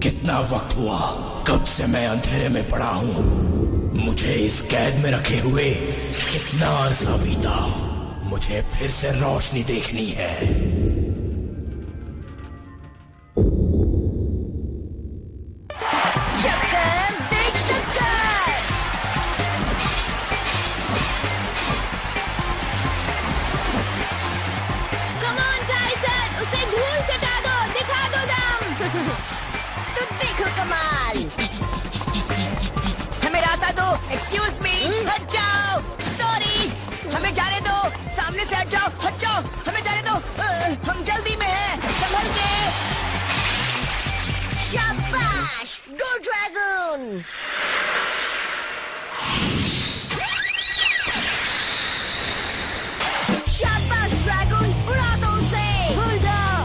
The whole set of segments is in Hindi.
कितना वक्त हुआ, कब से मैं अंधेरे में पड़ा हूं। मुझे इस कैद में रखे हुए कितना अरसा बीता। मुझे फिर से रोशनी देखनी है। एक्सक्यूज मी, हट जाओ। सॉरी, हमें जाने दो। सामने से हट जाओ, हट जाओ। हमें जाने दो, हम जल्दी में हैं। संभल के। शाबाश, गो ड्रैगन। शाबाश ड्रैगन, उड़ा दो उसे। भूल जाओ।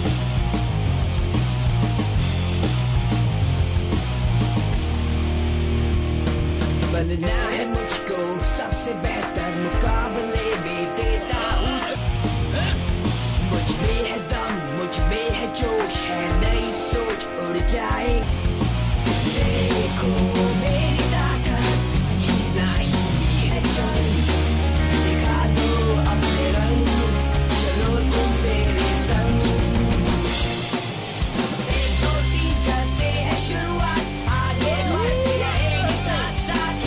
बनना है मुझको सबसे बेहतर, मुकाबले में देता हूँ। मुझ में है दम, मुझ में है जोश, है नई सोच, उड़ जाए। देखो मेरी ताकत, जीना ही है चल। दिखा दो अपने रंग, चलो तुम मेरे संग। 1 2 3 करते हैं शुरुआत, आगे बढ़ते रहेंगे साथ साथ।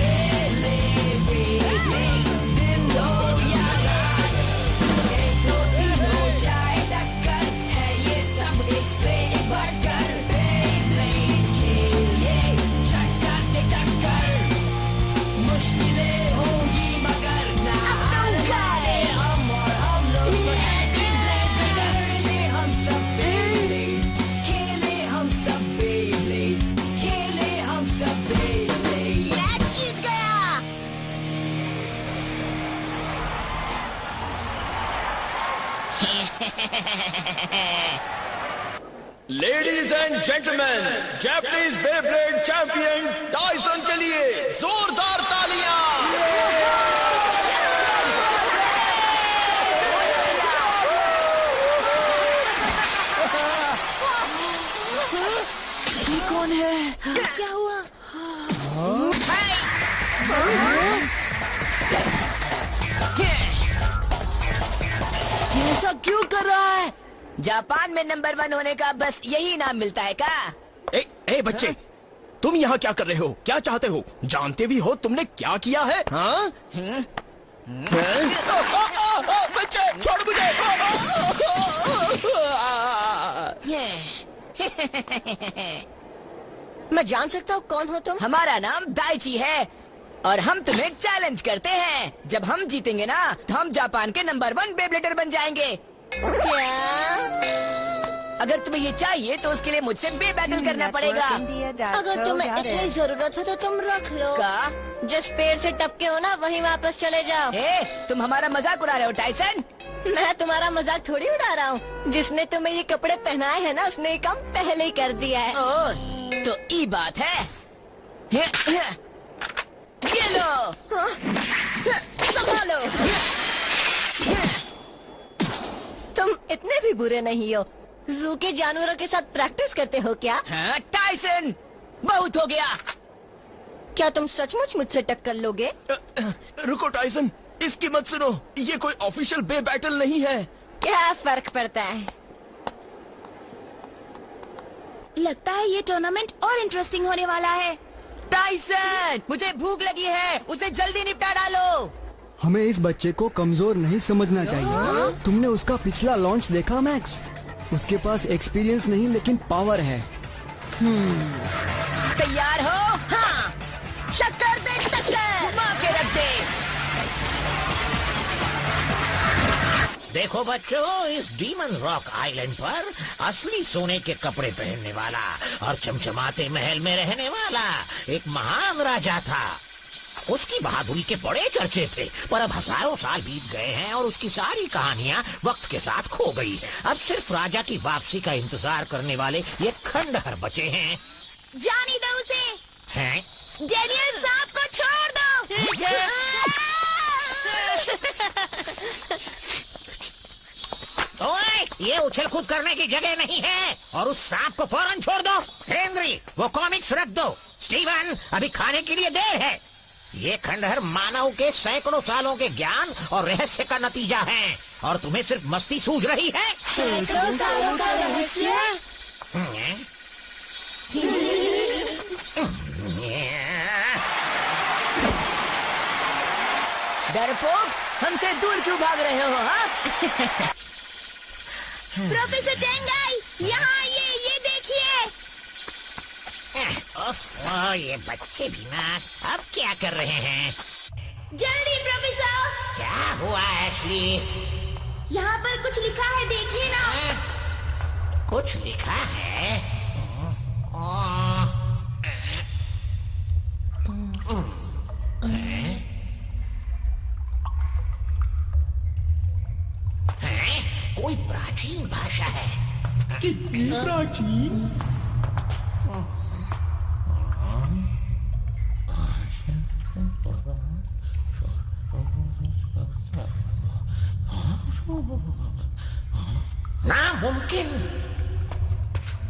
Ladies and gentleman, Japanese Beyblade champion Tyson के लिए जोरदार तालियां। ये कौन है? क्या हुआ? ऐसा क्यों कर रहा है? जापान में नंबर 1 होने का बस यही नाम मिलता है क्या? ए बच्चे, तुम यहाँ क्या कर रहे हो? क्या चाहते हो? जानते भी हो तुमने क्या किया है? हाँ? बच्चे छोड़ मुझे। मैं जान सकता हूँ कौन हो तुम? हमारा नाम दाइची है और हम तुम्हें चैलेंज करते हैं। जब हम जीतेंगे ना तो हम जापान के नंबर 1 बेब्लेडर बन जाएंगे। क्या? अगर तुम्हें ये चाहिए तो उसके लिए मुझसे बैटल करना पड़ेगा। अगर तुम्हें इतनी जरूरत हो तो तुम रख लो। का? जिस पेड़ से टपके हो ना वहीं वापस चले जाओ। तुम हमारा मजाक उड़ा रहे हो टाइसन? मैं तुम्हारा मजाक थोड़ी उड़ा रहा हूँ। जिसने तुम्हें ये कपड़े पहनाए हैं ना उसने ये काम पहले ही कर दिया है। ओह, तो ये बात है। ये लो, संभालो। तुम इतने भी बुरे नहीं हो। जू के जानवरों के साथ प्रैक्टिस करते हो क्या? हाँ, टाइसन, बहुत हो गया। क्या तुम सचमुच मुझसे टक्कर लोगे? रुको टाइसन, इसकी मत सुनो। ये कोई ऑफिशियल बे बैटल नहीं है। क्या फर्क पड़ता है? लगता है ये टूर्नामेंट और इंटरेस्टिंग होने वाला है। टाइसन, मुझे भूख लगी है, उसे जल्दी निपटा डालो। हमें इस बच्चे को कमजोर नहीं समझना चाहिए। तुमने उसका पिछला लॉन्च देखा मैक्स? उसके पास एक्सपीरियंस नहीं लेकिन पावर है। तैयार हो? हाँ, चक्कर दे टक्कर। घुमा के रख दे। देखो बच्चों, इस डीमन रॉक आइलैंड पर असली सोने के कपड़े पहनने वाला और चमचमाते महल में रहने वाला एक महान राजा था। उसकी बहादुरी के बड़े चर्चे थे, पर अब हजारों साल बीत गए हैं और उसकी सारी कहानियां वक्त के साथ खो गई। अब सिर्फ राजा की वापसी का इंतजार करने वाले ये खंडहर बचे हैं। जाने दो उसे। हैं? डेनियल साहब को छोड़ दो। ओए, ये उछल कूद करने की जगह नहीं है और उस सांप को फौरन छोड़ दो। हेनरी, वो कॉमिक्स रख दो। स्टीवन, अभी खाने के लिए देर है। ये खंडहर मानव के सैकड़ों सालों के ज्ञान और रहस्य का नतीजा है और तुम्हें सिर्फ मस्ती सूझ रही है। सैकड़ों सालों का रहस्य। डरपोक, हमसे दूर क्यों भाग रहे हो? हाँ? प्रोफेसर टेंगाई, यहाँ आइए, ये देखिए। ये बच्चे भी ना अब क्या कर रहे हैं? जल्दी प्रोफेसर। क्या हुआ एशली? यहाँ पर कुछ लिखा है, देखिए ना। कुछ लिखा है? कोई प्राचीन भाषा है। कितनी प्राचीन? नामुमकिन।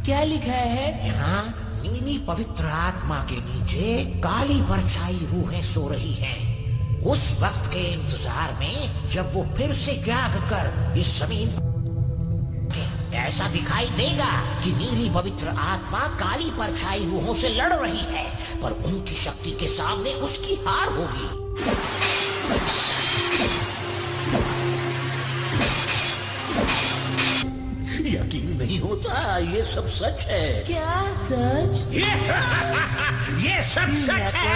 क्या लिखा है? यहाँ नीली पवित्र आत्मा के नीचे काली परछाई रूहें सो रही हैं। उस वक्त के इंतजार में जब वो फिर से जाग कर इस जमीन ऐसा दिखाई देगा कि नीली पवित्र आत्मा काली परछाई रूहों से लड़ रही है, पर उनकी शक्ति के सामने उसकी हार होगी। यकीन नहीं होता, ये सब सच है। क्या सच? ये सब सच है।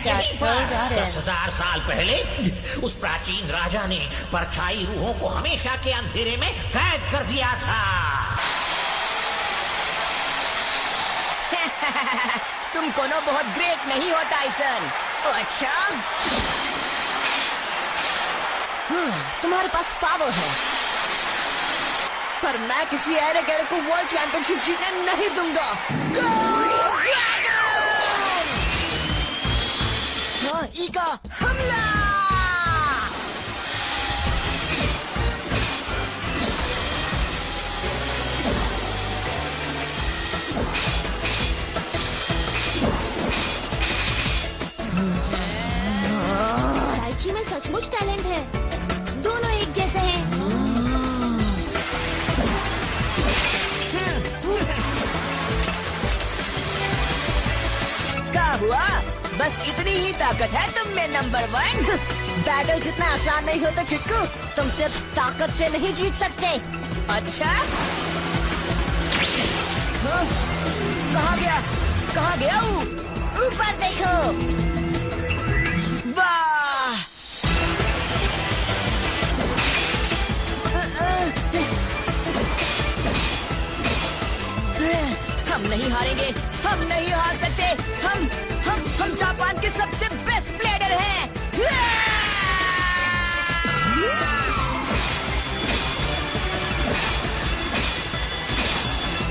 यहीं पर 10,000 साल पहले उस प्राचीन राजा ने परछाई रूहों को हमेशा के अंधेरे में कैद कर दिया था। तुम कोनो बहुत ग्रेट नहीं हो टाइसन। अच्छा, तुम्हारे पास पावर है, पर मैं किसी ऐरे गैरे को वर्ल्ड चैंपियनशिप जीतने नहीं दूंगा। Go Dragon! हाँ, ईका, हमला! टाइची में सचमुच टैलेंट है, दोनों एक जैसे हैं। क्या हुआ? बस इतनी ही ताकत है तुम में नंबर 1। बैटल जितना आसान नहीं होता चिक्कू, तुम सिर्फ ताकत से नहीं जीत सकते। अच्छा, हाँ? कहाँ गया वो? ऊपर देखो। वाह! हम नहीं हारेंगे, हम नहीं हार सकते। हम जापान के सबसे बेस्ट प्लेयर हैं।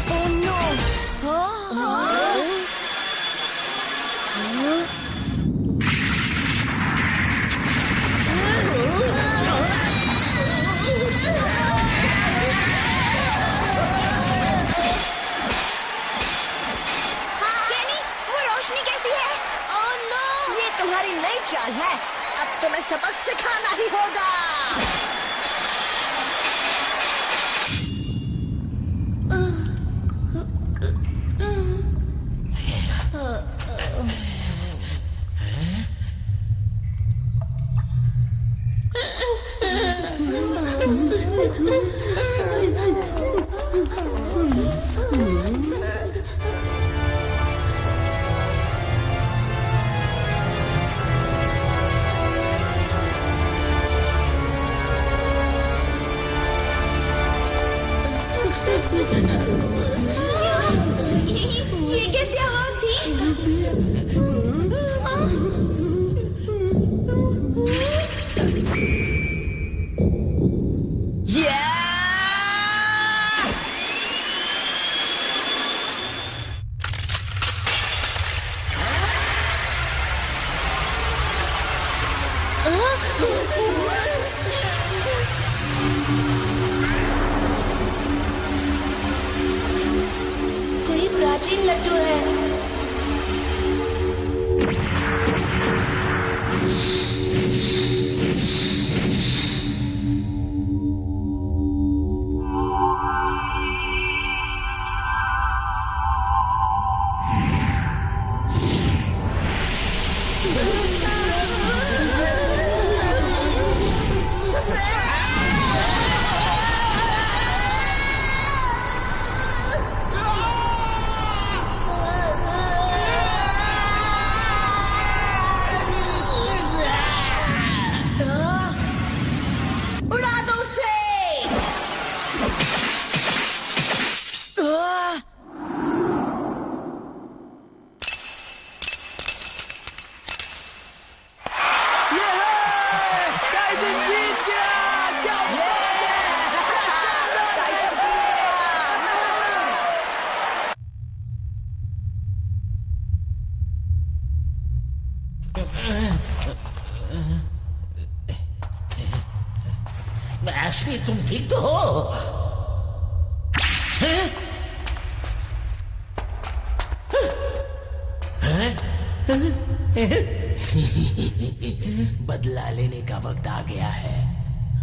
Oh no! केनी, वो रोशनी कैसी है? Oh no! ये तुम्हारी नई चाल है, अब तुम्हें सबक सिखाना ही होगा। लट्टू है। उड़ा दो उसे। एशली, तुम ठीक तो हो? हैं? बदला लेने का वक्त आ गया है।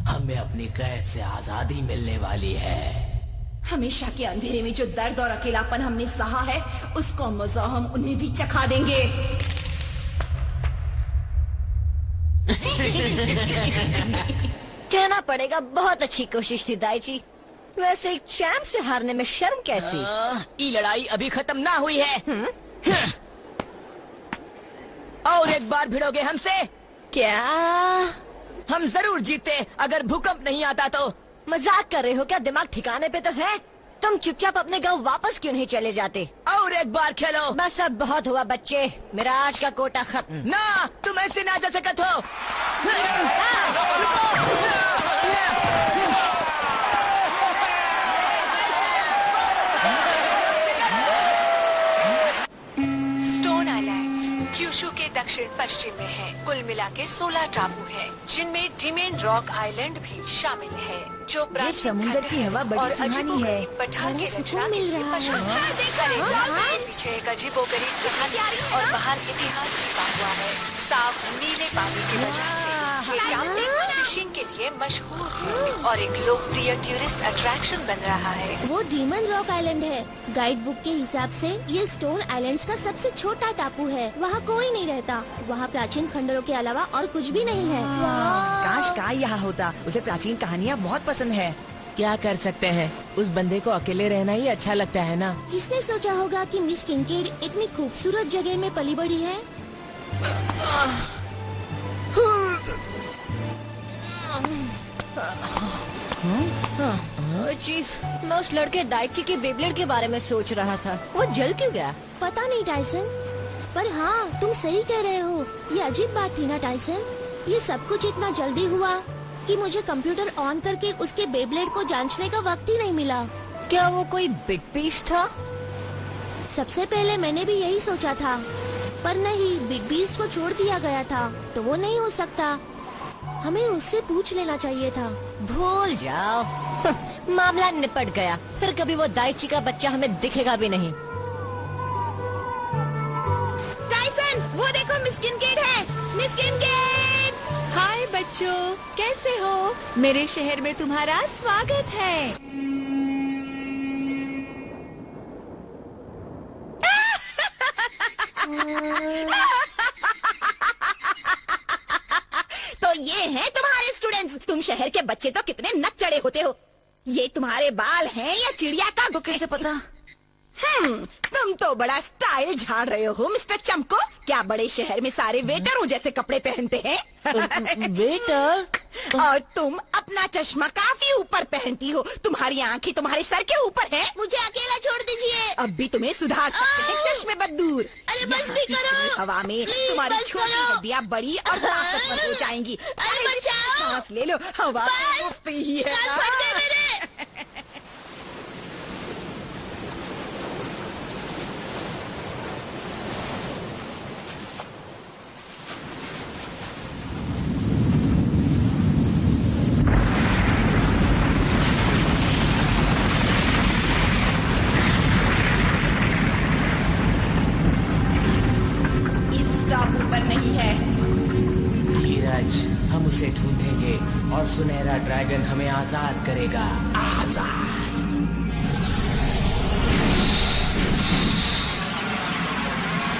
हमें अपनी कैद से आजादी मिलने वाली है। हमेशा के अंधेरे में जो दर्द और अकेलापन हमने सहा है, उसका मजा हम उन्हें भी चखा देंगे। कहना पड़ेगा, बहुत अच्छी कोशिश थी दाइची। वैसे एक चैंप से हारने में शर्म कैसी? ये लड़ाई अभी खत्म ना हुई है। और एक बार भिड़ोगे हमसे? क्या हम जरूर जीते अगर भूकंप नहीं आता तो। मजाक कर रहे हो क्या? दिमाग ठिकाने पे तो है? तुम चुपचाप अपने गांव वापस क्यों नहीं चले जाते? और एक बार खेलो। बस अब बहुत हुआ बच्चे, मेरा आज का कोटा खत्म। ना, तुम ऐसे ना जा सकते हो। स्टोन आइलैंड्स क्यूशू के दक्षिण पश्चिम में है। कुल मिला के 16 टापू है, जिनमें डिमेन रॉक आइलैंड भी शामिल है, जो प्राचीन समुंदर की हवा बड़ी और सुहानी अजीबोगरीब है। पठार की बड़ा रचना सुकून के मिल लिए रहा मशहूर है। है। पीछे एक अजीबोगरीब कहानी और महान इतिहास छिपा हुआ है। साफ नीले पानी की वजह से ये टापू फिशिंग के लिए मशहूर है और एक लोकप्रिय टूरिस्ट अट्रैक्शन बन रहा है। वो डीमन रॉक आइलैंड है। गाइड बुक के हिसाब से ये स्टोन आइलैंड्स का सबसे छोटा टापू है। वहाँ कोई नहीं रहता। वहाँ प्राचीन खंडरों के अलावा और कुछ भी नहीं है। काश काय यहाँ होता। उसे प्राचीन कहानियाँ बहुत पसंद है। क्या कर सकते हैं, उस बंदे को अकेले रहना ही अच्छा लगता है ना। किसने सोचा होगा कि मिस किंकेड इतनी खूबसूरत जगह में पली बड़ी है। चीफ, मैं उस लड़के दाइची के बेब्लेड के बारे में सोच रहा था। वो जल क्यों गया? पता नहीं टाइसन, पर हाँ तुम सही कह रहे हो। ये अजीब बात थी ना टाइसन। ये सब कुछ इतना जल्दी हुआ कि मुझे कंप्यूटर ऑन करके उसके बेब्लेड को जांचने का वक्त ही नहीं मिला। क्या वो कोई बिग पीस था? सबसे पहले मैंने भी यही सोचा था, पर नहीं, बिग बीस्ट को छोड़ दिया गया था तो वो नहीं हो सकता। हमें उससे पूछ लेना चाहिए था। भूल जाओ, मामला निपट गया। फिर कभी वो दाइची का बच्चा हमें दिखेगा भी नहीं। टाइसन, वो देखो मिस किंकेड है। मिस किंकेड! हाय बच्चों, कैसे हो? मेरे शहर में तुम्हारा स्वागत है। तो ये हैं तुम्हारे स्टूडेंट्स। तुम शहर के बच्चे तो कितने नक चढ़े होते हो। ये तुम्हारे बाल हैं या चिड़िया का? तो कैसे पता? तुम तो बड़ा स्टाइल झाड़ रहे हो मिस्टर चमको। क्या बड़े शहर में सारे वेटरों जैसे कपड़े पहनते हैं? वेटर? और तुम अपना चश्मा काफी ऊपर पहनती हो। तुम्हारी आंखें तुम्हारे सर के ऊपर हैं। मुझे अकेला छोड़ दीजिए। अब भी तुम्हें सुधार सकते हैं चश्मे बदूर। अरे बस भी करो। हवा में प्लीज, तुम्हारी बस छोटी करो। हड्डियां बड़ी और ताकतवर हो जाएंगी। अरे बचाओ। सांस ले लो, हवा बस। मस्त ही है कान ना? फट गए मेरे। उसे ढूंढेंगे और सुनहरा ड्रैगन हमें आजाद करेगा। आजाद।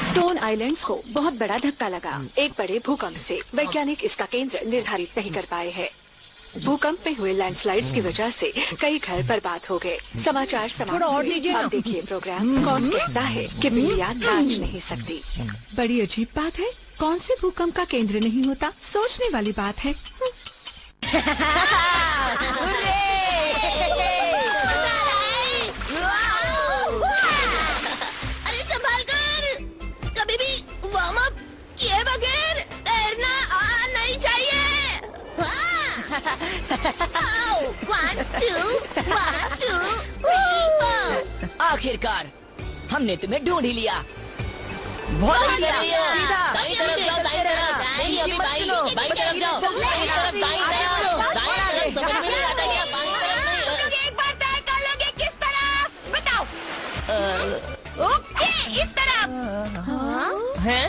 स्टोन आइलैंड्स को बहुत बड़ा धक्का लगा। एक बड़े भूकंप से वैज्ञानिक इसका केंद्र निर्धारित नहीं कर पाए हैं। भूकंप में हुए लैंडस्लाइड्स की वजह से कई घर बर्बाद हो गए। समाचार समाप्त। अब देखिए प्रोग्राम कौन कहता है कि बिल्लियाँ नाच नहीं सकती। बड़ी अजीब बात है, कौन से भूकंप का केंद्र नहीं होता? सोचने वाली बात है। अरे संभाल कर, कभी भी वार्म अप किए बगैर तैरना नहीं चाहिए। 1 2 1 2 3 4। आखिरकार हमने तुम्हें ढूंढ ही लिया। बहुत बढ़िया। सीधा। दाईं तरफ जाओ, दाईं तरफ। नहीं, अभी बाईं तरफ जाओ। दाईं तरफ, दाईं तरफ। समझ में नहीं आता क्या? बाईं तरफ नहीं। एक बार तय कर लोगे किस तरफ? बताओ। ओके, इस तरफ। हैं?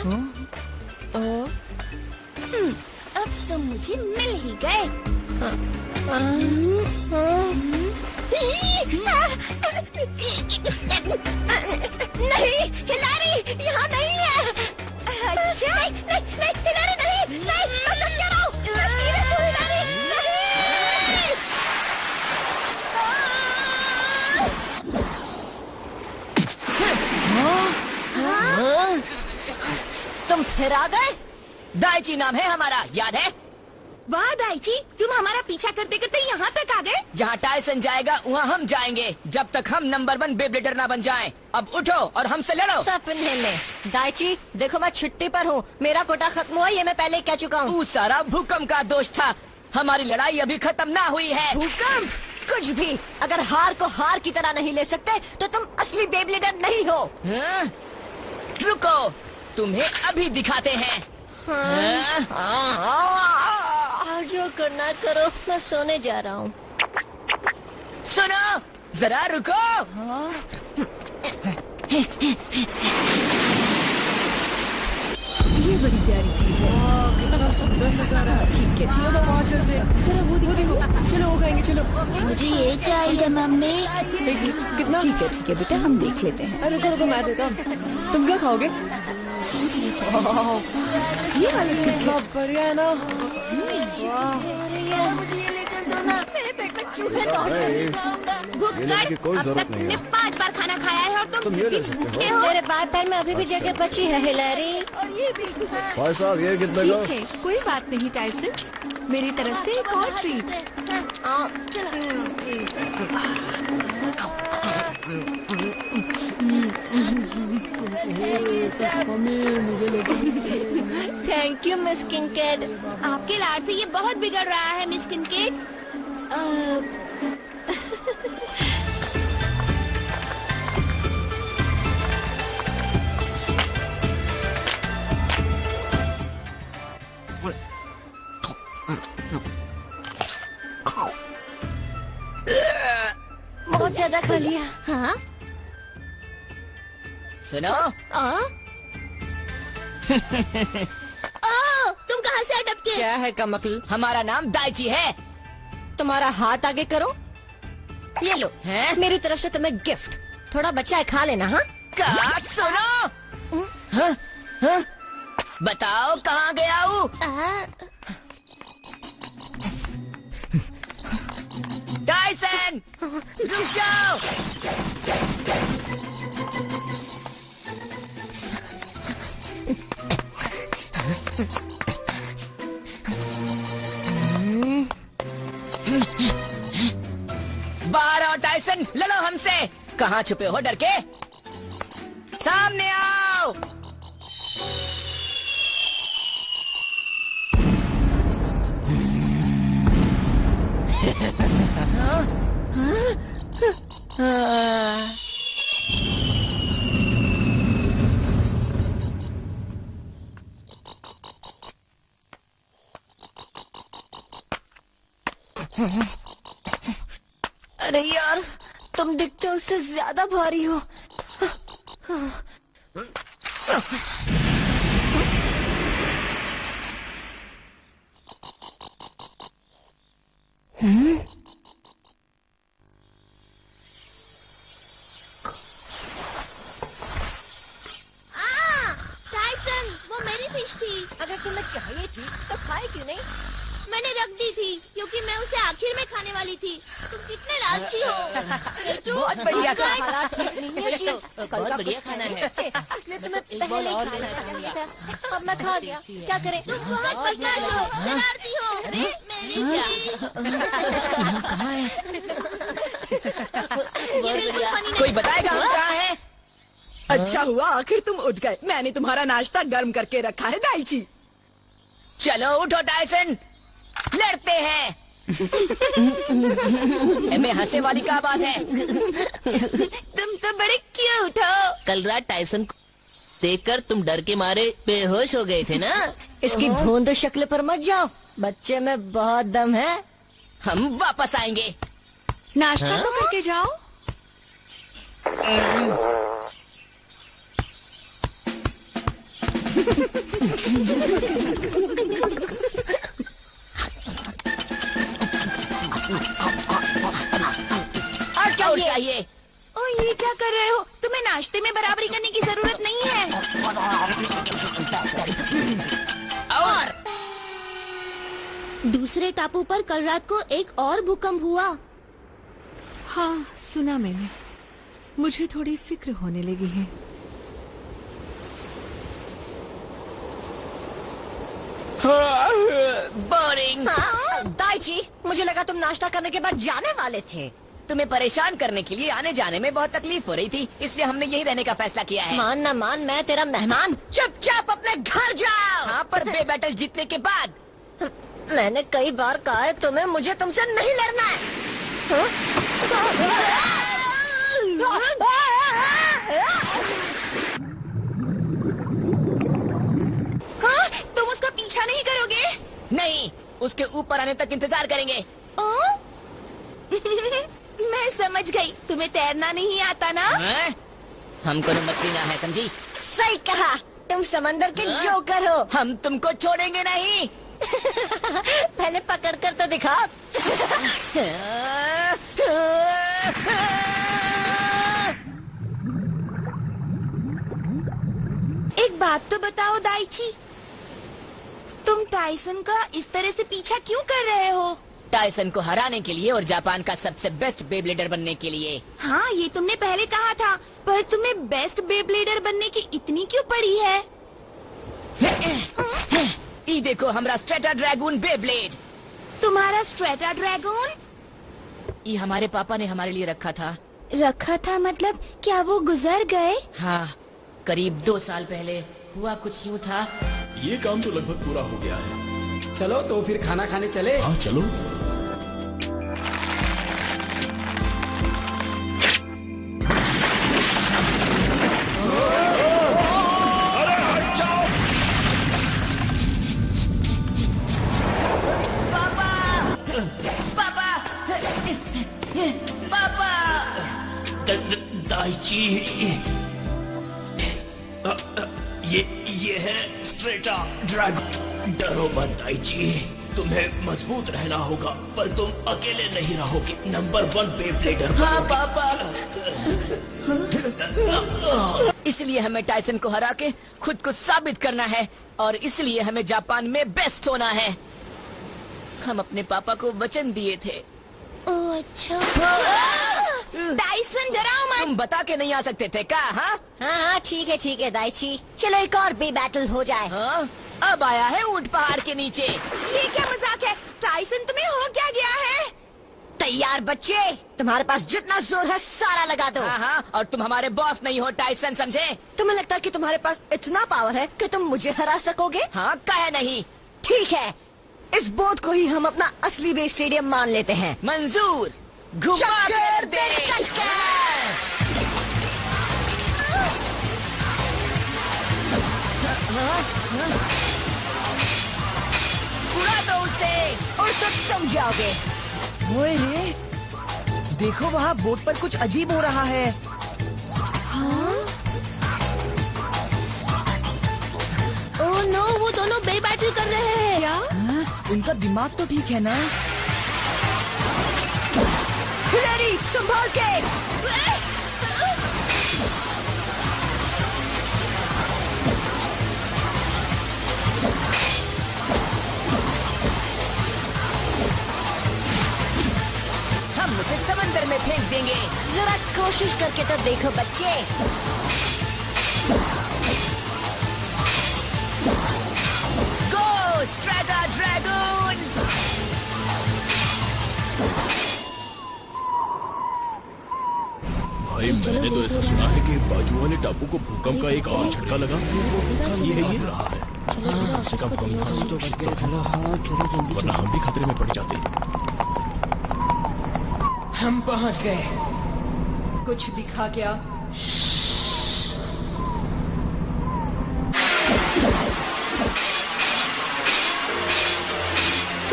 अब तो मुझे मिल ही गए। नहीं, हिलारी यहाँ नहीं है। अच्छा? नहीं, हिलारी नहीं, मैं सच कह रहा हूँ। सीरियस हूँ, हिलारी नहीं। तुम फिर आ गए? दाईची नाम है हमारा, याद है? वाह दाईची, तुम हमारा पीछा करते करते यहाँ तक आ गए। जहाँ टायसन जाएगा वहाँ हम जाएंगे, जब तक हम नंबर 1 बेब्लेडर ना बन जाएं। अब उठो और हमसे लड़ो। सपने में। दाईची देखो, मैं छुट्टी पर हूँ, मेरा कोटा खत्म हुआ, ये मैं पहले कह चुका हूँ। वो सारा भूकंप का दोष था, हमारी लड़ाई अभी खत्म ना हुई है। भूकंप कुछ भी, अगर हार को हार की तरह नहीं ले सकते तो तुम असली बेब्लेडर नहीं हो। हाँ? रुको, तुम्हें अभी दिखाते हैं। जो करना करो, मैं सोने जा रहा हूँ। सुनो, जरा रुको। ये बड़ी प्यारी चीज है। कितना सुंदर नजारा। ठीक है, चलो वहाँ चलते हैं। जरा वो देखो, चलो वो खाएंगे, चलो। मुझे ये चाहिए मम्मी। कितना? ठीक है बेटा, हम देख लेते हैं। अरे रुको, मैं देता हूँ। तुम क्या खाओगे? ये वाली कितना बढ़िया है ना। मुझे लेकर दो ना, मेरे पेट में चूहे भुक्कड़, अब तक तुमने 5 बार खाना खाया है और तुम ये ले सकते हो। मेरे बाएं पैर में अभी भी जगह बची है हिलारी। और ये भी। भाई साहब, ये कितने का? ठीक है, कोई बात नहीं टाइसन, मेरी तरफ से एक और treat. Thank you miss Kincaid. आपके लाड से ये बहुत बिगड़ रहा है मिस किंकेड। बहुत ज्यादा खा लिया। हाँ? सुनो, तुम कहाँ से अटक के? क्या है कमकल? हमारा नाम दाईची है। तुम्हारा हाथ आगे करो। ये लो, हैं? मेरी तरफ से तुम्हें गिफ्ट। थोड़ा बच्चा है, खा लेना। हाँ, काट। सुनो, हाँ? बताओ कहाँ गया हूँ? टायसन, रुक जाओ। बाहर आओ टायसन, लड़ो हमसे। कहाँ छुपे हो डर के? सामने आओ। अरे यार, तुम दिखते हो उससे ज्यादा भारी हो। टाइसन, वो मेरी फिश थी। अगर तुम्हें चाहिए थी तो खाए क्यों नहीं? मैंने रख दी थी क्योंकि मैं उसे आखिर में खाने वाली थी। तुम कितने लालची हो। बहुत बढ़िया खाना बहुत बढ़िया खाना है। इसलिए तुम्हें पहले ही खाना चाहिए था। अब मैं खा गया, क्या करें? तुम बहुत बदमाश हो, शरारती हो। मेरी फिश। ये बिल्कुल funny नहीं। कोई बताएगा हम कहाँ हैं? अच्छा हुआ आखिर तुम उठ गए। मैंने तुम्हारा नाश्ता गर्म करके रखा है दाइची। चलो उठो टाइसन, लड़ते हैं। में हंसे वाली क्या बात है? तुम तो बड़े क्यूट हो। कल रात टाइसन को देखकर तुम डर के मारे बेहोश हो गए थे ना? इसकी भोंदू शक्ल पर मत जाओ, बच्चे में बहुत दम है। हम वापस आएंगे। नाश्ता तो करके जाओ। और क्या चाहिए? ओ ये क्या कर रहे हो? तुम्हें नाश्ते में बराबरी करने की जरूरत नहीं है। और दूसरे टापू पर कल रात को एक और भूकंप हुआ। हाँ, सुना मैंने। मुझे थोड़ी फिक्र होने लगी है। बोरिंग। दाइची, मुझे लगा तुम नाश्ता करने के बाद जाने वाले थे। तुम्हें परेशान करने के लिए आने जाने में बहुत तकलीफ हो रही थी, इसलिए हमने यही रहने का फैसला किया है। मान न मान, मैं तेरा मेहमान। चुपचाप अपने घर जाओ। हाँ, पर बे बैटल जीतने के बाद। मैंने कई बार कहा है तुम्हें, मुझे तुमसे नहीं लड़ना है। हाँ, तुम उसका पीछा नहीं करोगे? नहीं, उसके ऊपर आने तक इंतजार करेंगे। मैं समझ गई, तुम्हें तैरना नहीं आता ना? हमको न मछली ना है, समझी? सही कहा, तुम समंदर के जोकर हो। हम तुमको छोड़ेंगे नहीं। पहले पकड़ कर तो दिखा। एक बात तो बताओ दाइची, तुम टाइसन का इस तरह से पीछा क्यों कर रहे हो? टाइसन को हराने के लिए और जापान का सबसे बेस्ट बेब्लेडर बनने के लिए। हाँ, ये तुमने पहले कहा था, पर तुम्हें बेस्ट बेब्लेडर बनने की इतनी क्यों पड़ी है? ये देखो हमारा स्ट्रेटा ड्रैगन बेब्लेड। तुम्हारा स्ट्रेटा ड्रैगन? ये हमारे पापा ने हमारे लिए रखा था। रखा था मतलब क्या वो गुजर गए? हाँ, करीब 2 साल पहले हुआ कुछ यूँ था। ये काम तो लगभग पूरा हो गया है। चलो तो फिर खाना खाने चले। हाँ चलो। दाइची, ये है स्ट्रेटा ड्रैगन। डरो मत दाइची, तुम्हें मजबूत रहना होगा, पर तुम अकेले नहीं रहोगे। नंबर 1 बेब्लेडर। हाँ पापा। इसलिए हमें टाइसन को हरा के खुद को साबित करना है, और इसलिए हमें जापान में बेस्ट होना है। हम अपने पापा को वचन दिए थे। ओह अच्छा। टाइसन डराओ मत। तुम बता के नहीं आ सकते थे क्या? हाँ हाँ ठीक है दाइची, चलो एक और बे बैटल हो जाए। हाँ, अब आया है ऊंट पहाड़ के नीचे। ये क्या मजाक है? टाइसन तुम्हें हो क्या गया है? तैयार बच्चे, तुम्हारे पास जितना जोर है सारा लगा दो। हाँ, और तुम हमारे बॉस नहीं हो टाइसन, समझे? तुम्हें लगता है कि तुम्हारे पास इतना पावर है कि तुम मुझे हरा सकोगे? हाँ, काहे नहीं। ठीक है, इस बोट को ही हम अपना असली बेस स्टेडियम मान लेते हैं। मंजूर। घुमा कर दे। उड़ा दो उसे, और तो तुम जाओगे। ओए रे, देखो वहाँ बोट पर कुछ अजीब हो रहा है। ओह नो, वो दोनों बे बैटल कर रहे हैं। क्या? उनका दिमाग तो ठीक है ना? हिलेरी संभाल के। हम उसे समंदर में फेंक देंगे। जरा कोशिश करके तो देखो बच्चे। गो स्ट्रैटा ड्रैगन। भाई मैंने तो ऐसा सुना है कि बाजू वाले टापू को भूकंप का एक और झटका लगा। सही है ये रहा है। कम से कम हम यहाँ तो बच गए। चलो हाँ चलो जल्दी। वरना हम भी खतरे में पड़ जाते। हम पहुंच गए। कुछ दिखा क्या?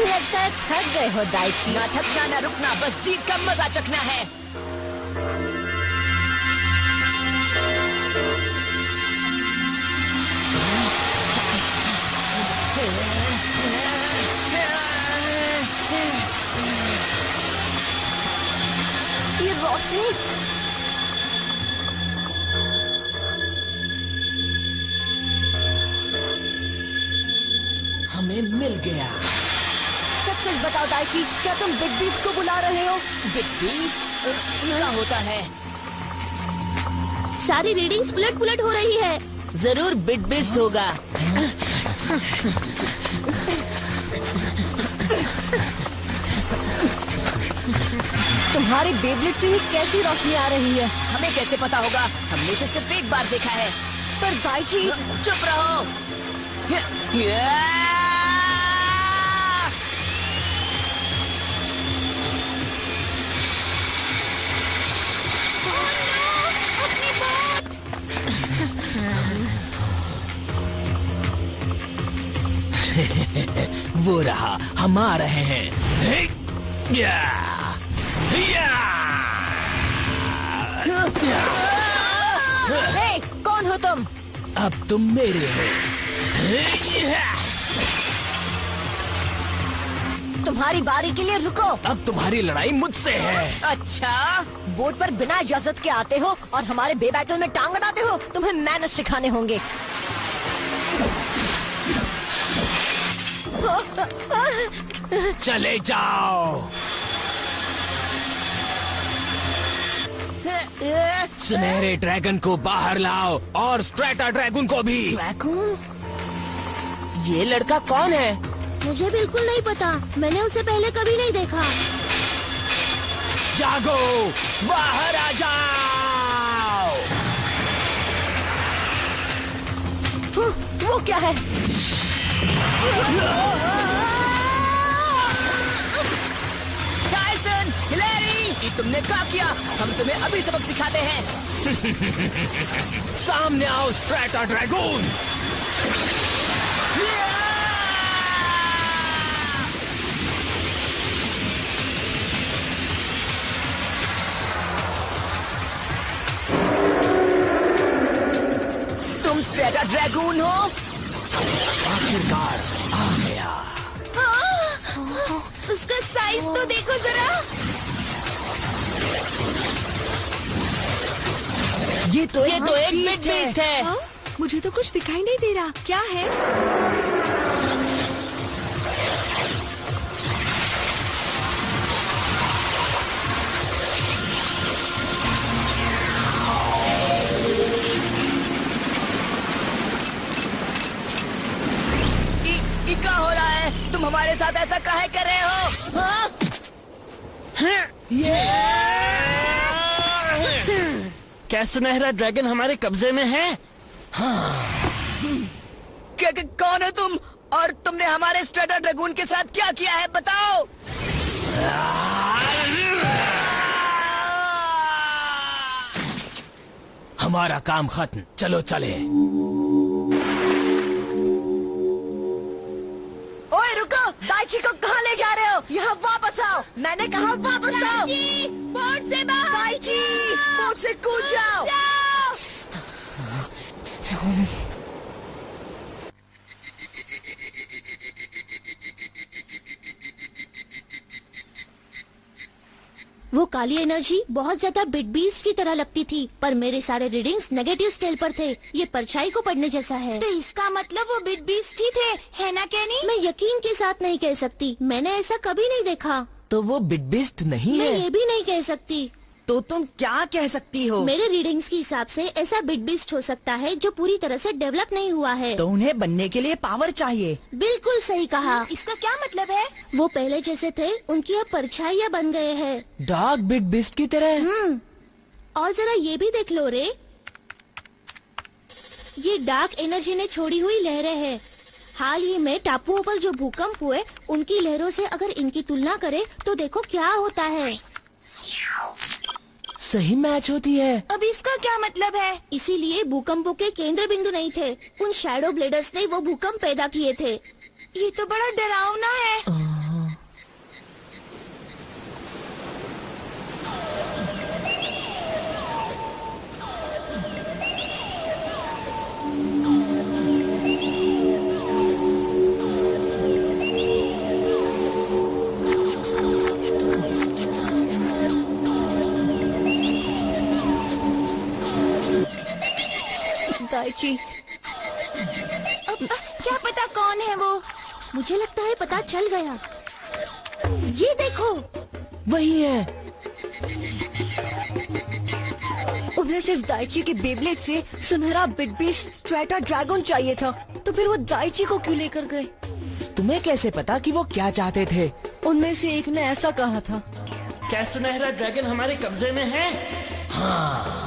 लगता है थक गए हो दाइची। ना थकना ना रुकना, बस जीत का मजा चखना है। ये रोशनी। हमें मिल गया। सच सच बताओ दाइची, क्या तुम बिग बीस्ट को बुला रहे हो? बिग बीस्ट क्या होता है? सारी रीडिंग्स उलट पुलट हो रही है। जरूर बिग बीस्ट होगा। तुम्हारे बेब्लेड से ही कैसी रोशनी आ रही है? हमें कैसे पता होगा? हमने इसे सिर्फ एक बार देखा है। पर दाइची। चुप रहो। वो रहा, हम आ रहे हैं। हे, कौन हो तुम? अब तुम मेरे हो। तुम्हारी बारी के लिए रुको। अब तुम्हारी लड़ाई मुझसे है। अच्छा, बोट पर बिना इजाजत के आते हो और हमारे बे बैटल में टांग अड़ाते हो। तुम्हें मैनर्स सिखाने होंगे। चले जाओ। सुनहरे ड्रैगन को बाहर लाओ और स्ट्रैटा ड्रैगन को भी। ड्रैगन? ये लड़का कौन है? मुझे बिल्कुल नहीं पता, मैंने उसे पहले कभी नहीं देखा। जागो, बाहर आ जाओ। वो क्या है? टाइसन, हिलेरी, ये तुमने क्या किया? हम तुम्हें अभी सबक सिखाते हैं। सामने आओ स्ट्रैटा ड्रैगन। तुम स्ट्रैटा ड्रैगन हो? आखिरकार आ गया। उसका साइज तो देखो जरा। ये तो एक बिग बीस्ट है। हाँ? मुझे तो कुछ दिखाई नहीं दे रहा, क्या है? क्या हो रहा है? तुम हमारे साथ ऐसा काहे कर रहे हो? हाँ? क्या सुनहरा ड्रैगन हमारे कब्जे में है? कौन है तुम? और तुमने हमारे स्ट्रैटा ड्रैगन के साथ क्या किया है? बताओ। हमारा काम खत्म, चलो चले। ओए रुको, दाइची को कहाँ ले जा रहे हो? यहाँ वापस आओ। मैंने कहा वापस आओ। बोट से बाहर दाइची, बोट से कूद जाओ। वो वो काली एनर्जी बहुत ज्यादा बिग बीस्ट की तरह लगती थी, पर मेरे सारे रीडिंग्स नेगेटिव स्केल पर थे। ये परछाई को पढ़ने जैसा है। तो इसका मतलब वो बिग बीस्ट ही थे, है ना कैनी? मैं यकीन के साथ नहीं कह सकती, मैंने ऐसा कभी नहीं देखा। तो वो बिग बीस्ट नहीं मैं है? ये भी नहीं कह सकती। तो तुम क्या कह सकती हो? मेरे रीडिंग्स के हिसाब से ऐसा बिग बीस्ट हो सकता है जो पूरी तरह से डेवलप नहीं हुआ है। तो उन्हें बनने के लिए पावर चाहिए। बिल्कुल सही कहा। इसका क्या मतलब है? वो पहले जैसे थे उनकी अब परछाइयाँ बन गए हैं। डार्क बिग बीस्ट की तरह। और जरा ये भी देख लो रे, ये डार्क एनर्जी ने छोड़ी हुई लहरें हैं। हाल ही में टापुओं पर जो भूकंप हुए उनकी लहरों से अगर इनकी तुलना करें तो देखो क्या होता है। सही मैच होती है। अब इसका क्या मतलब है? इसीलिए भूकंपों के केंद्र बिंदु नहीं थे, उन शैडो ब्लेडर्स ने वो भूकंप पैदा किए थे। ये तो बड़ा डरावना है। दाइची, अब क्या पता कौन है वो? मुझे लगता है पता चल गया। ये देखो, वही है। उन्हें सिर्फ दाइची के बेब्लेड से सुनहरा बिग बीस्ट स्ट्रेटा ड्रैगन चाहिए था, तो फिर वो दाइची को क्यों लेकर गए? तुम्हें कैसे पता कि वो क्या चाहते थे? उनमें से एक ने ऐसा कहा था। क्या सुनहरा ड्रैगन हमारे कब्जे में है? हाँ।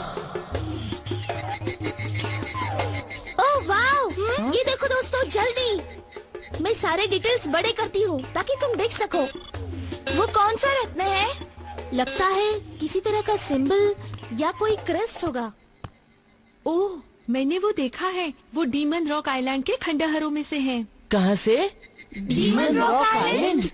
Oh wow! ये देखो दोस्तों, जल्दी मैं सारे डिटेल्स बड़े करती हूँ ताकि तुम देख सको। वो कौन सा रत्न है? लगता है किसी तरह का सिंबल या कोई क्रेस्ट होगा। ओह, मैंने वो देखा है। वो डीमन रॉक आइलैंड के खंडहरों में से है। कहाँ से? Demon rock island.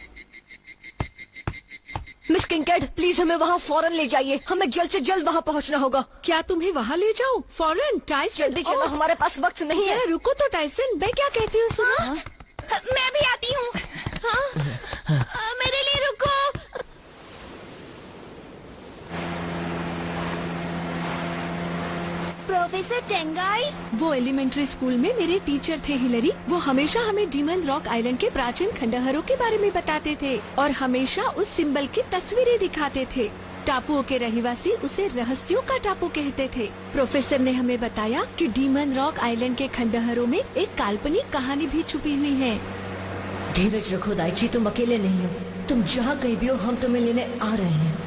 Miss Kincaid, please हमें वहाँ फौरन ले जाइए। हमें जल्द से जल्द वहाँ पहुँचना होगा। क्या तुम्हें वहाँ ले जाऊँ? फौरन? टाइसन, जल्दी चलो, हमारे पास वक्त नहीं है। रुको तो टाइसन, मैं क्या कहती हूँ सुनो। मैं भी आती हूँ। मेरे लिए रुको। प्रोफेसर टेंगाई, वो एलिमेंट्री स्कूल में मेरे टीचर थे हिलरी। वो हमेशा हमें डीमन रॉक आइलैंड के प्राचीन खंडहरों के बारे में बताते थे और हमेशा उस सिंबल की तस्वीरें दिखाते थे। टापुओं के रहवासी उसे रहस्यों का टापू कहते थे। प्रोफेसर ने हमें बताया कि डीमन रॉक आइलैंड के खंडहरों में एक काल्पनिक कहानी भी छुपी हुई है। धीरज रखो दाइची, तुम अकेले नहीं हो। तुम जहाँ कहीं भी हो, हम तुम्हें लेने आ रहे हैं।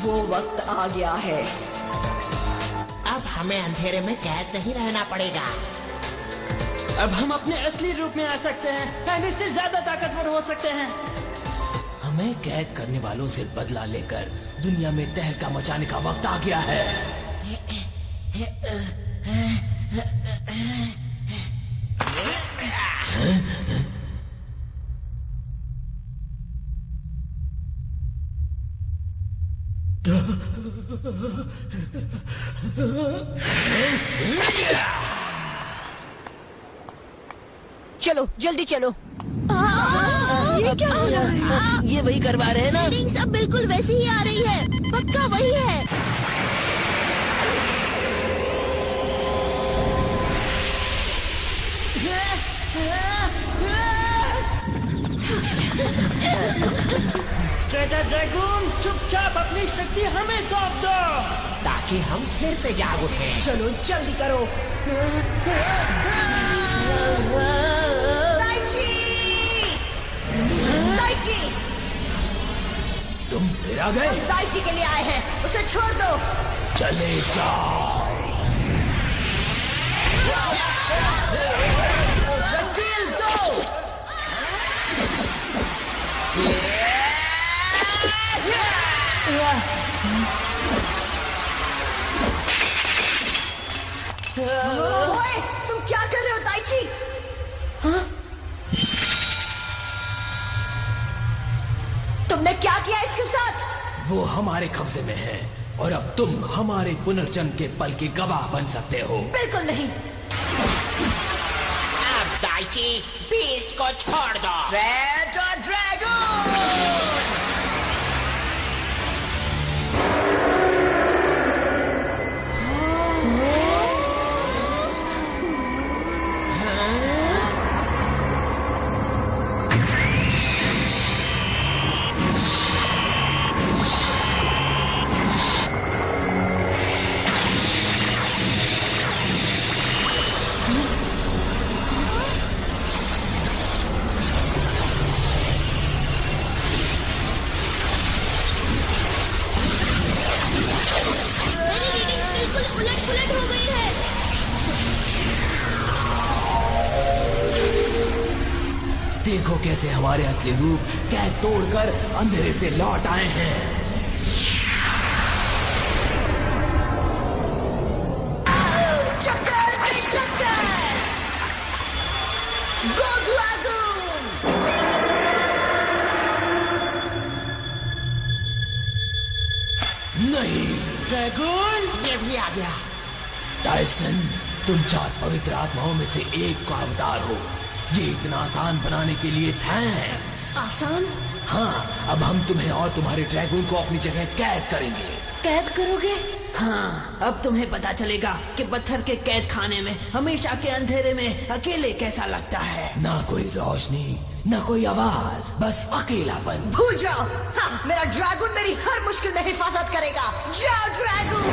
वो वक्त आ गया है। अब हमें अंधेरे में कैद नहीं रहना पड़ेगा। अब हम अपने असली रूप में आ सकते हैं, पहले से ज्यादा ताकतवर हो सकते हैं। हमें कैद करने वालों से बदला लेकर दुनिया में तहलका मचाने का वक्त आ गया है। चलो जल्दी चलो। ये क्या हो रहा है? ये वही करवा रहे हैं ना? रीडिंग्स अब बिल्कुल वैसी ही आ रही है, पक्का वही है। स्ट्रेटा ड्रैगन, चुपचाप अपनी शक्ति हमें सौंप दो ताकि हम फिर से जाग उठें। चलो जल्दी करो। दाइची, तुम फिर आ गए? हम दाइची के लिए आए हैं, उसे छोड़ दो। चले जाओ। वसील दो। ओए, वो हमारे कब्जे में है और अब तुम हमारे पुनर्जन्म के पल के गवाह बन सकते हो। बिल्कुल नहीं। अब दाइची बीस्ट को छोड़ दो। रेड और ड्रैगन। देखो कैसे हमारे असली रूप कैद तोड़कर अंधेरे से लौट आए हैं। चक्कर पे चक्कर। गो ड्रैगन। नहीं, ड्रैगन ये भी आ गया। टाइसन, तुम 4 पवित्र आत्माओं में से एक का अवतार हो। ये इतना आसान बनाने के लिए थैंक्स। आसान? हाँ, अब हम तुम्हें और तुम्हारे ड्रैगन को अपनी जगह कैद करेंगे। कैद करोगे? हाँ, अब तुम्हें पता चलेगा कि पत्थर के कैद खाने में हमेशा के अंधेरे में अकेले कैसा लगता है। ना कोई रोशनी, ना कोई आवाज, बस अकेलापन। भूल जाओ। हाँ, मेरा ड्रैगन मेरी हर मुश्किल में हिफाजत करेगा। जाओ ड्रैगन।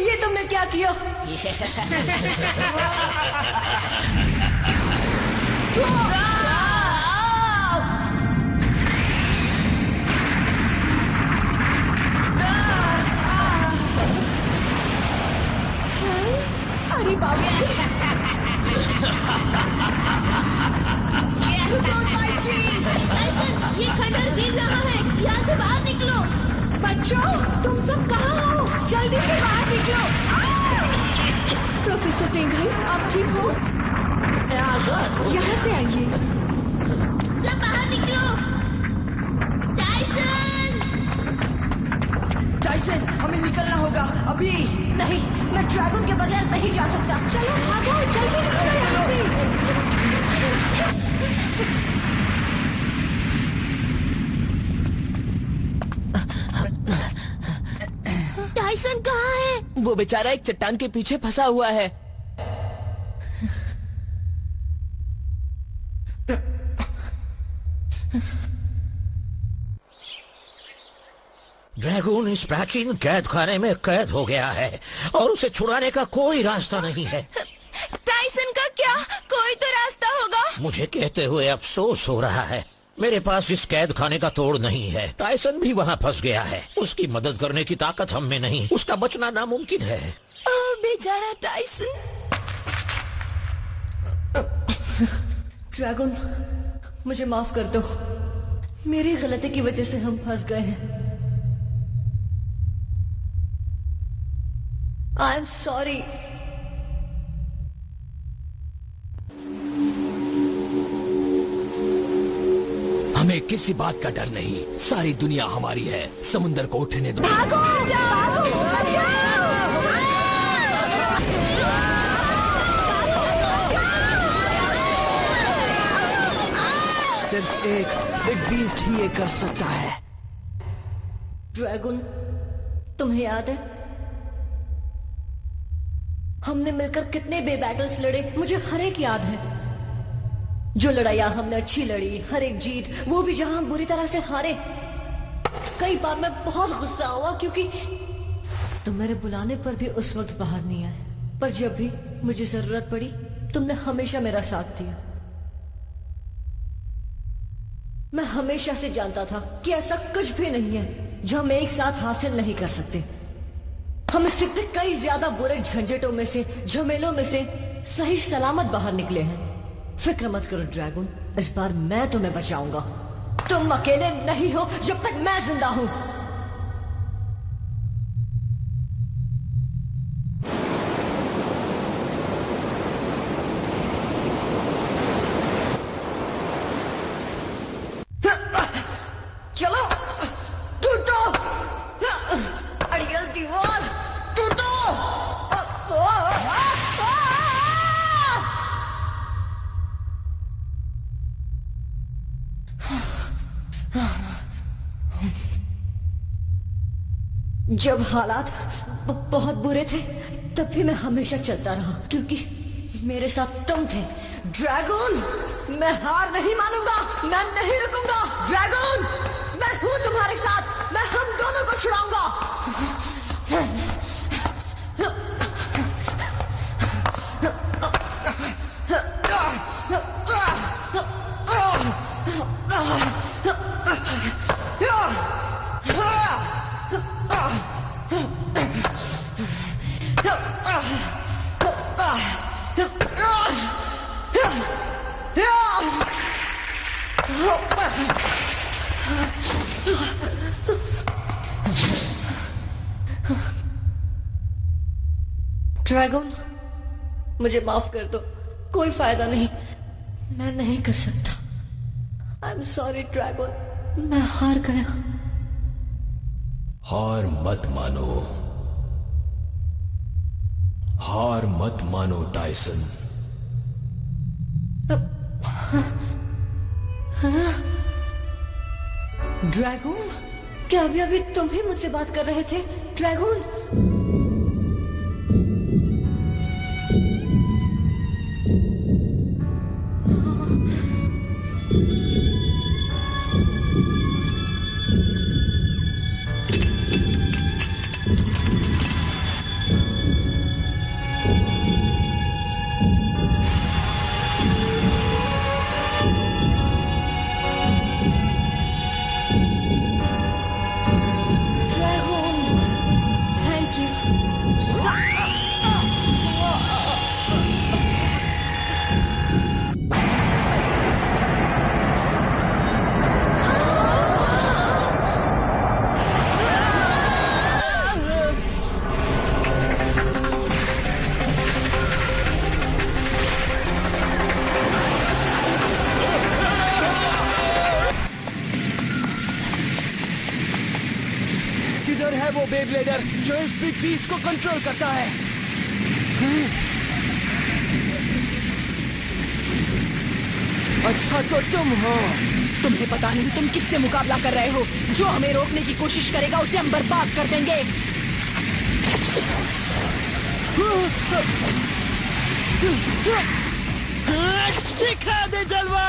ये तुमने क्या किया? अरे बाबा। ये खंडर गिर रहा है, यहाँ से बाहर निकलो। बच्चों, तुम सब कहाँ हो? जल्दी से बाहर निकलो। प्रोफेसर टेंगाई, आप ठीक हो? यहाँ से आइए। सब बाहर निकलो। टाइसन! टाइसन, हमें निकलना होगा अभी। नहीं, मैं ड्रैगन के बगैर नहीं जा सकता। चलो भागो, जल्दी निकलो यहाँ से। टाइसन कहाँ है? वो बेचारा एक चट्टान के पीछे फंसा हुआ है। ड्रैगन इस प्राचीन कैद खाने में कैद हो गया है और उसे छुड़ाने का कोई रास्ता नहीं है। टाइसन का क्या? कोई तो रास्ता होगा। मुझे कहते हुए अफसोस हो रहा है, मेरे पास इस कैद खाने का तोड़ नहीं है। टाइसन भी वहाँ फंस गया है। उसकी मदद करने की ताकत हम में नहीं। उसका बचना नामुमकिन है। ओह बेचारा टाइसन। ड्रैगन, मुझे माफ कर दो। मेरी गलती की वजह से हम फंस गए हैं। I am sorry. हमें किसी बात का डर नहीं। सारी दुनिया हमारी है। समुंदर को उठने दो। भागो, बचाओ, बचाओ। सिर्फ एक बिग बीस्ट ही ये कर सकता है। ड्रैगन, तुम्हें याद है हमने मिलकर कितने बे बैटल्स लड़े? मुझे हर एक याद है। जो लड़ाइयां हमने अच्छी लड़ी, हर एक जीत, वो भी जहां हम बुरी तरह से हारे। कई बार मैं बहुत गुस्सा हुआ क्योंकि तुम मेरे बुलाने पर भी उस वक्त बाहर नहीं आए। पर जब भी मुझे जरूरत पड़ी तुमने हमेशा मेरा साथ दिया। मैं हमेशा से जानता था कि ऐसा कुछ भी नहीं है जो हम एक साथ हासिल नहीं कर सकते। हम इससे कई ज्यादा बुरे झंझटों में से, झमेलों में से सही सलामत बाहर निकले हैं। फिक्र मत करो ड्रैगन, इस बार मैं तुम्हें बचाऊंगा। तुम अकेले नहीं हो जब तक मैं जिंदा हूं। चलो टूटो, अड़ियल दीवार टूटो। जब हालात बहुत बुरे थे तब भी मैं हमेशा चलता रहा, क्योंकि मेरे साथ तुम थे। ड्रैगन, मैं हार नहीं मानूंगा, मैं नहीं रुकूंगा। ड्रैगन, मैं हूं तुम्हारे साथ, मैं हम दोनों को छुड़ाऊंगा। ड्रैगन, मुझे माफ कर दो, कोई फायदा नहीं, मैं नहीं कर सकता। आई एम सॉरी ड्रैगन, मैं हार गया। हार मत मानो, हार मत मानो टाइसन। ड्रैगन, क्या अभी अभी तुम ही मुझसे बात कर रहे थे? ड्रैगन, वो बेब्लेडर जो इस बिग बीस्ट को कंट्रोल करता है। अच्छा तो तुम हो। तुम्हें पता नहीं तुम किससे मुकाबला कर रहे हो। जो हमें रोकने की कोशिश करेगा उसे हम बर्बाद कर देंगे। दिखा दे जलवा।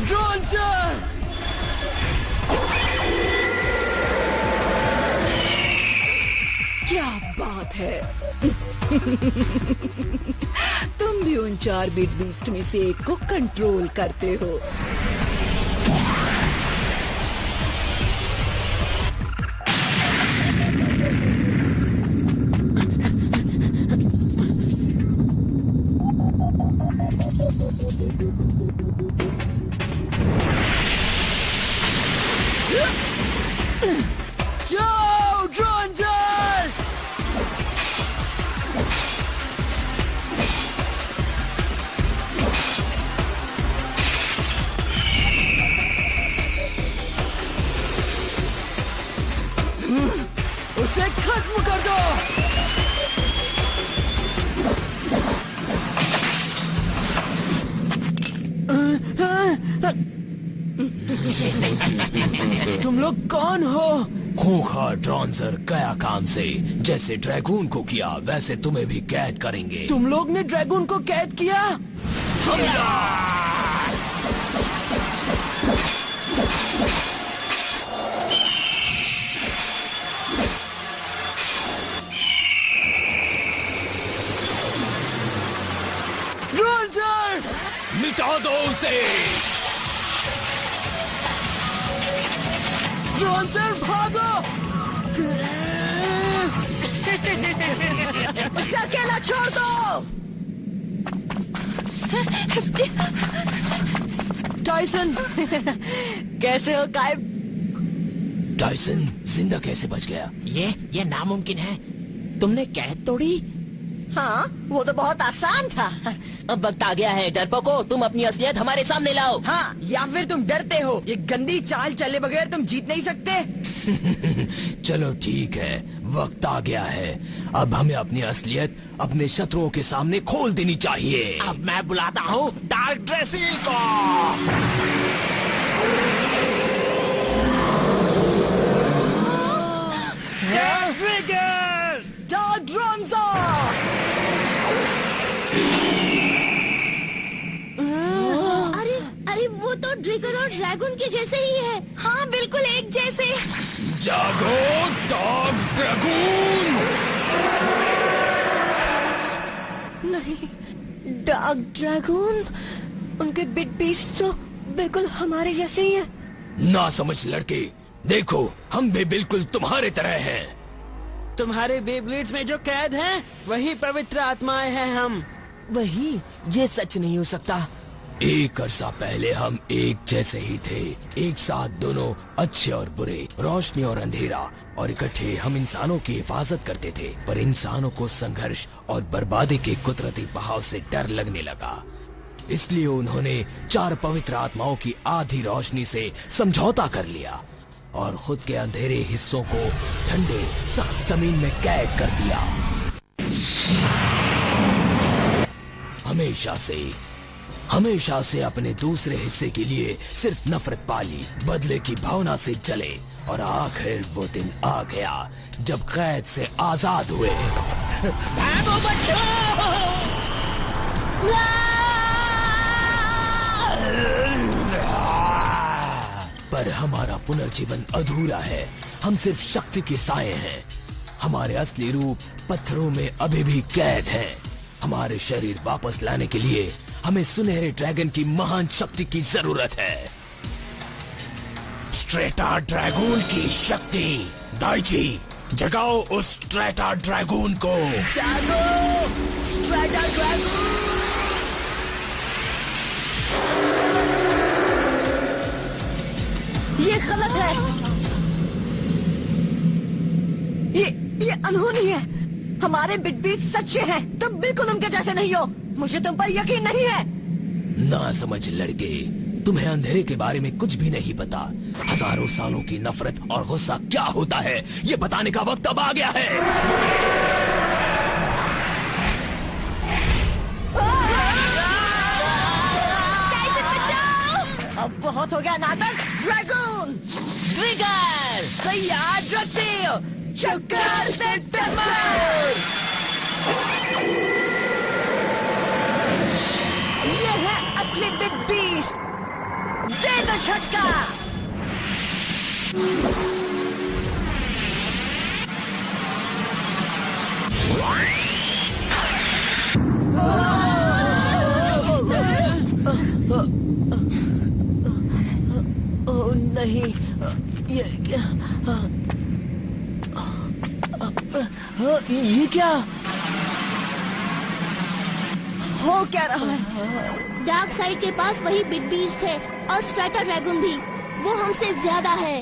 ड्रोनजर! क्या बात है। तुम भी उन 4 बिग बीस्ट में से एक को कंट्रोल करते हो। जाओ ड्रोनजर! उसे खत्म कर दो। तुम लोग कौन हो? खूंखार ड्रोनजर गया काम से। जैसे ड्रैगून को किया वैसे तुम्हें भी कैद करेंगे। तुम लोग ने ड्रैगन को कैद किया? रोजर! मिटा दो उसे! रोजर भागो! उसे अकेला छोड़ दो! टाइसन! कैसे हो काइब? टाइसन जिंदा कैसे बच गया? ये नामुमकिन है। तुमने कैद तोड़ी? हाँ, वो तो बहुत आसान था। अब वक्त आ गया है डरपोको, तुम अपनी असलियत हमारे सामने लाओ। हाँ, या फिर तुम डरते हो। ये गंदी चाल चले बगैर तुम जीत नहीं सकते। चलो ठीक है, वक्त आ गया है। अब हमें अपनी असलियत अपने शत्रुओं के सामने खोल देनी चाहिए। अब मैं बुलाता हूँ डार्क ड्रेसिंग को। डार्क ड्रोन्ज़ो! अरे वो तो ड्रिगर और ड्रैगन के जैसे ही है। हाँ बिल्कुल एक जैसे। जागो डार्क ड्रैगन! नहीं, डार्क ड्रैगन, उनके बिग बीस्ट तो बिल्कुल हमारे जैसे ही है। ना समझ लड़के, देखो हम भी बिल्कुल तुम्हारे तरह हैं। तुम्हारे बेब्लेड्स में जो कैद हैं, वही पवित्र आत्माएं हैं हम। वही, ये सच नहीं हो सकता। एक अरसा पहले हम एक जैसे ही थे, एक साथ दोनों अच्छे और बुरे, रोशनी और अंधेरा, और इकट्ठे हम इंसानों की हिफाजत करते थे। पर इंसानों को संघर्ष और बर्बादी के कुदरती बहाव से डर लगने लगा, इसलिए उन्होंने 4 पवित्र आत्माओं की आधी रोशनी से समझौता कर लिया और खुद के अंधेरे हिस्सों को ठंडे सख्त जमीन में कैद कर दिया। हमेशा से अपने दूसरे हिस्से के लिए सिर्फ नफरत पाली, बदले की भावना से जले, और आखिर वो दिन आ गया जब कैद से आजाद हुए। भागो बच्चों! पर हमारा पुनर्जीवन अधूरा है। हम सिर्फ शक्ति के साए हैं। हमारे असली रूप पत्थरों में अभी भी कैद हैं। हमारे शरीर वापस लाने के लिए हमें सुनहरे ड्रैगन की महान शक्ति की जरूरत है। स्ट्रेटा ड्रैगन की शक्ति। दाइजी, जगाओ उस स्ट्रेटा ड्रैगन को। जागो, स्ट्रेटा ड्रैगन! ये गलत है। ये अनहोनी है। हमारे बिग बीस्ट सच्चे हैं। तुम बिल्कुल उनके जैसे नहीं हो। मुझे तुम पर यकीन नहीं है। ना समझ लड़के, तुम्हें अंधेरे के बारे में कुछ भी नहीं पता। हजारों सालों की नफरत और गुस्सा क्या होता है, ये बताने का वक्त अब आ गया है। अब बहुत हो गया नाटक। ड्रैगन! ट्रिगर! तैयार ड्रेसिंग! चक्कर से टक्कर! ये है असली बिग बीस्ट। दे दो झटका! ओह नहीं, ये क्या? ये क्या हो क्या रहा है? डार्क साइड के पास वही बिग बीस्ट है और स्ट्रेटा ड्रैगन भी। वो हमसे ज्यादा है।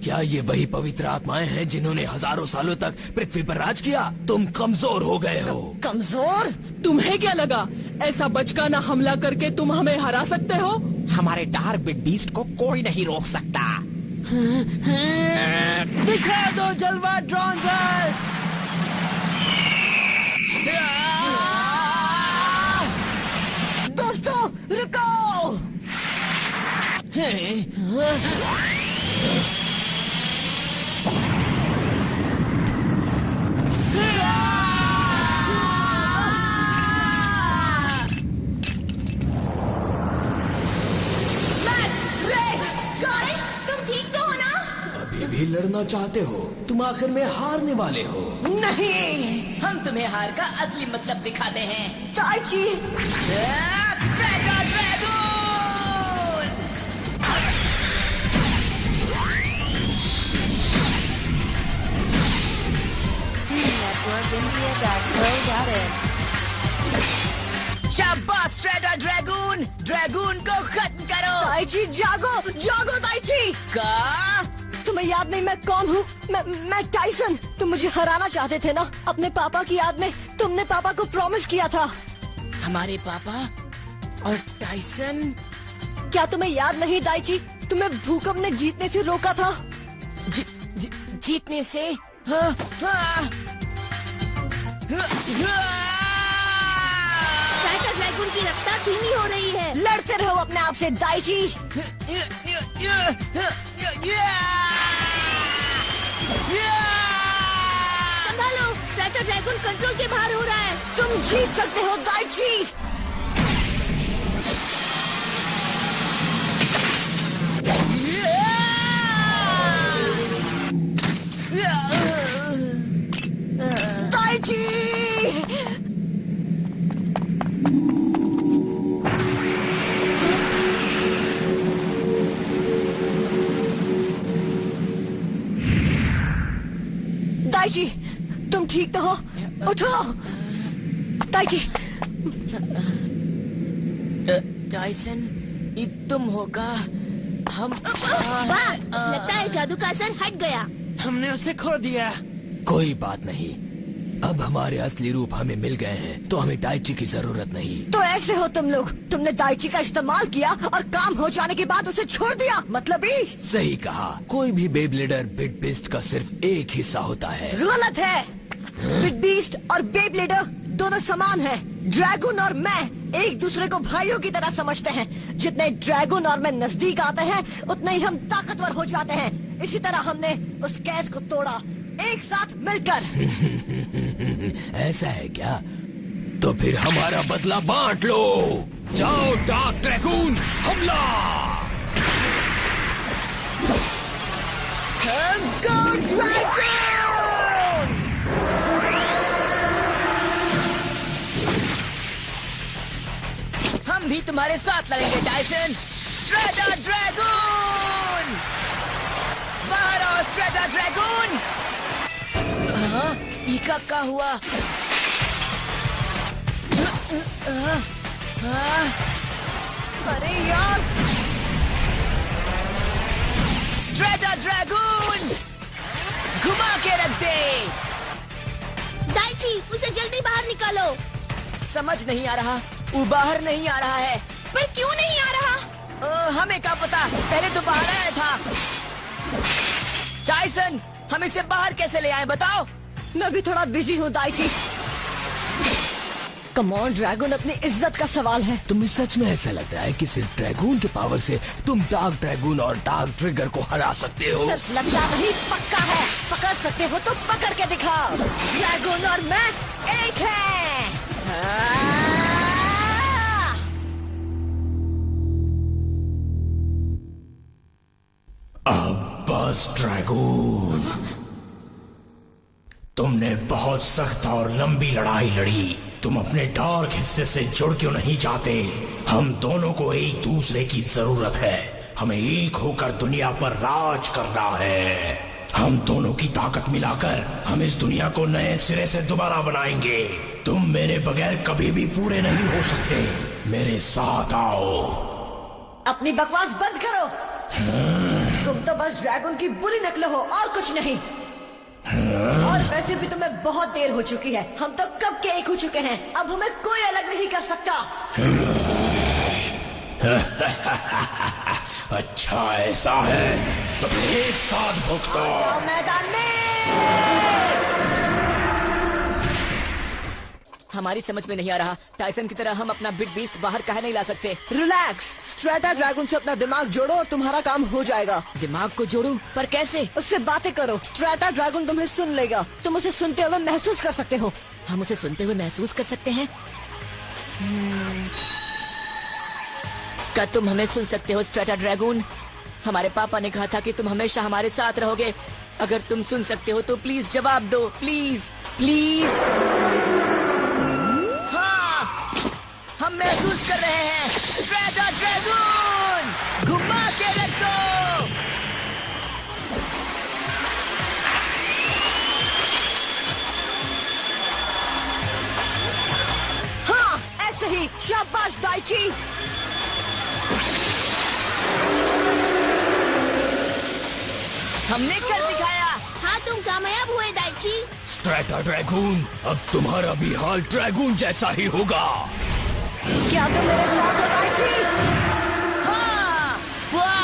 क्या ये वही पवित्र आत्माएं हैं जिन्होंने हजारों सालों तक पृथ्वी पर राज किया? तुम कमजोर हो गए हो। कमजोर? तुम्हें क्या लगा ऐसा बचकाना हमला करके तुम हमें हरा सकते हो? हमारे डार्क बिग बीस्ट को कोई नहीं रोक सकता। दिखा दो जलवा ड्रोन्ज़र! दोस्तों रुको! अभी भी लड़ना चाहते हो? तुम आखिर में हारने वाले हो। नहीं, हम तुम्हें हार का असली मतलब दिखाते हैं। ताइची। Strata dragon! शाबाश स्ट्रेटा ड्रैगन! ड्रैगन को खत्म करो। ताइची जागो, जागो ताइची। का? तुम्हें याद नहीं मैं कौन हूँ? मैं टाइसन। तुम मुझे हराना चाहते थे ना? अपने पापा की याद में तुमने पापा को प्रॉमिस किया था। हमारे पापा और टाइसन? क्या तुम्हें याद नहीं दाइची? तुम्हें भूकंप ने जीतने से रोका था। जीतने से? स्ट्रेटा ड्रैगन की रफ्तार धीमी हो रही है। लड़ते रहो अपने आप से दाइची। संभालो, स्ट्रेटा ड्रैगन कंट्रोल के बाहर हो रहा है। तुम जीत सकते हो दाइची। दाइची! दाइची, तुम ठीक तो हो? उठो। दाइची। टाइसन, ये तुम होगा? हम वाह, लगता है जादू का असर हट गया। हमने उसे खो दिया। कोई बात नहीं, अब हमारे असली रूप हमें मिल गए हैं, तो हमें दाइची की जरूरत नहीं। तो ऐसे हो तुम लोग। तुमने दाइची का इस्तेमाल किया और काम हो जाने के बाद उसे छोड़ दिया। मतलब ही सही कहा। कोई भी बेब्लेडर बिग बीस्ट का सिर्फ एक हिस्सा होता है। गलत है। बिग बीस्ट और बेब्लेडर दोनों समान हैं। ड्रैगन और मैं एक दूसरे को भाइयों की तरह समझते हैं। जितने ड्रैगन और मैं नजदीक आते हैं, उतने ही हम ताकतवर हो जाते हैं। इसी तरह हमने उस कैद को तोड़ा, एक साथ मिलकर। ऐसा है क्या? तो फिर हमारा बदला बांट लो। जाओ डार्क ड्रैगन, हमला! Go dragon! हम भी तुम्हारे साथ लड़ेंगे टाइसन। Strata dragon! बाहर आओ स्ट्रेटा ड्रैगन! हाँ, इका क्या हुआ? अरे यार! Strata dragon! घुमा के रख दे। दाइची, उसे जल्दी बाहर निकालो। समझ नहीं आ रहा, वो बाहर नहीं आ रहा है। पर क्यों नहीं आ रहा? हमें क्या पता, पहले तो बाहर आया था। टाइसन, हम इसे बाहर कैसे ले आए बताओ? मैं भी थोड़ा बिजी हूँ दाइची। कमॉन ड्रैगन, अपनी इज्जत का सवाल है। तुम्हें सच में ऐसा लगता है कि सिर्फ ड्रैगन के पावर से तुम डार्क ड्रैगन और डार्क ट्रिगर को हरा सकते हो? सिर्फ लगता नहीं, पक्का है। पकड़ सकते हो तो पकड़ के दिखाओ। ड्रैगन और मैं एक हैं। अब बस ड्रैगन, तुमने बहुत सख्त और लंबी लड़ाई लड़ी। तुम अपने डार्क हिस्से से जुड़ क्यों नहीं जाते? हम दोनों को एक दूसरे की जरूरत है। हमें एक होकर दुनिया पर राज करना है। हम दोनों की ताकत मिलाकर हम इस दुनिया को नए सिरे से दोबारा बनाएंगे। तुम मेरे बगैर कभी भी पूरे नहीं हो सकते। मेरे साथ आओ। अपनी बकवास बंद करो। तुम तो बस ड्रैगन की बुरी नकल हो और कुछ नहीं। और वैसे भी तुम्हें बहुत देर हो चुकी है। हम तो कब के एक हो चुके हैं। अब हमें कोई अलग नहीं कर सकता। अच्छा ऐसा है, तो फिर एक साथ भुगतो। मैदान में हमारी समझ में नहीं आ रहा, टाइसन की तरह हम अपना बिग बीस्ट बाहर काहे नहीं ला सकते? रिलैक्स, स्ट्रेटा ड्रैगन से अपना दिमाग जोड़ो और तुम्हारा काम हो जाएगा। दिमाग को जोड़ूं? पर कैसे? उससे बातें करो। स्ट्रेटा ड्रैगन तुम्हें सुन लेगा। तुम उसे सुनते हुए महसूस कर सकते हो। हम उसे सुनते हुए महसूस कर सकते हैं? क्या तुम हमें सुन सकते हो स्ट्रेटा ड्रैगन? हमारे पापा ने कहा था कि तुम हमेशा हमारे साथ रहोगे। अगर तुम सुन सकते हो तो प्लीज जवाब दो, प्लीज। प्लीज। हाँ, हम महसूस कर रहे हैं। स्ट्रैटा ड्रैगन, घुमा के रख दो। हाँ, ऐसे ही। शाबाश दाइची। हमने कर दिखाया। हाँ, तुम कामयाब हुए दाइची। स्ट्रैटा ड्रैगून, अब तुम्हारा भी हाल ड्रैगून जैसा ही होगा। क्या तुम मेरे साथ हो दाइची? हाँ, वाह।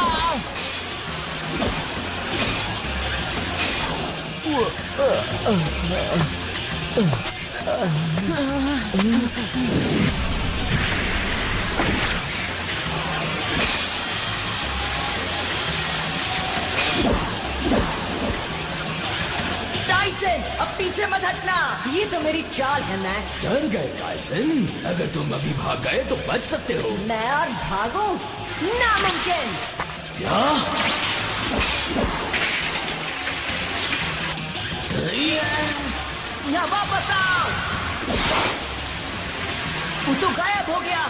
टाइसन, अब पीछे मत हटना। ये तो मेरी चाल है मैक्स। डर गए टाइसन? अगर तुम अभी भाग गए तो बच सकते हो। मैं और भागूं? नामुमकिन। क्या? यहाँ वापस आओ। वो तो गायब हो गया।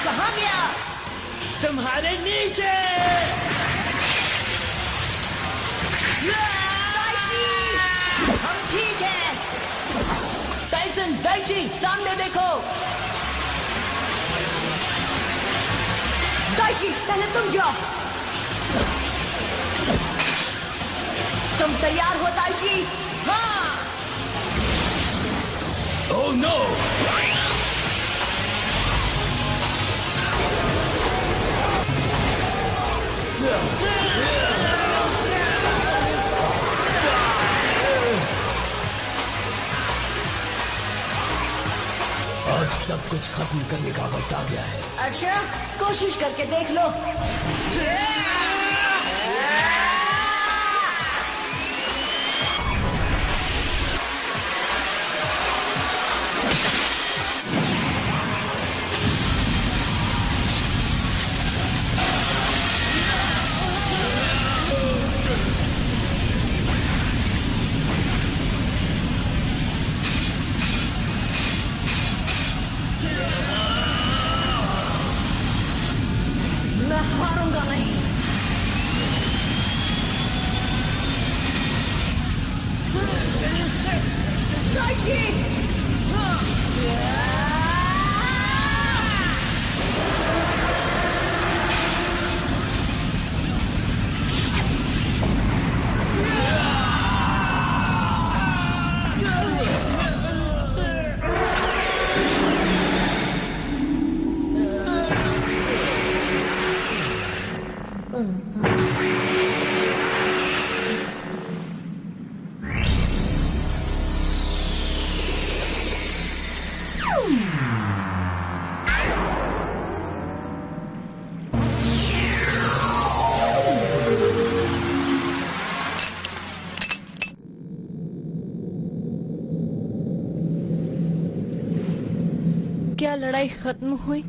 कहाँ गया? तुम्हारे नीचे। हम ठीक हैं। टाइसन, दाइची, सामने देखो। दाइची, पहले तुम जाओ। तुम तैयार हो दाइची? हाँ। Oh no! अब सब कुछ खत्म करने का वक्त आ गया है। अच्छा, कोशिश करके देख लो। मैं हारूंगा नहीं। दाइची! क्या लड़ाई खत्म हुई?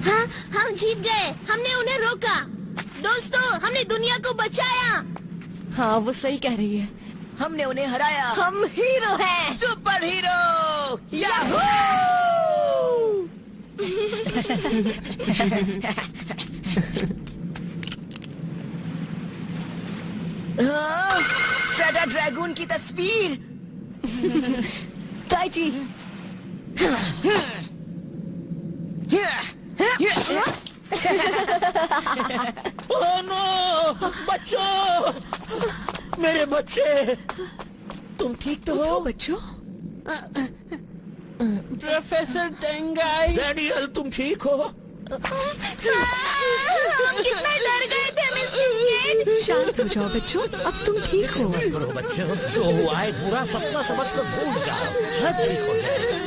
हाँ, हम जीत गए। हमने उन्हें रोका। दोस्तों, हमने दुनिया को बचाया। हाँ, वो सही कह रही है। हमने उन्हें हराया। हम हीरो हैं। Super hero. याहू! हाँ, स्ट्रैटा ड्रैगन की तस्वीर। दाइची! Oh no! बच्चों! मेरे बच्चे! तुम ठीक तो हो? बच्चों? प्रोफेसर टेंगाई। डैनियल, तुम ठीक हो? हम कितना डर गए थे मिस्टर किड। शांत हो जाओ बच्चों, अब तुम ठीक हो। करो बच्चों, जो हुआ है बुरा सपना समझकर भूल जाओ। सब ठीक हो जाएगा।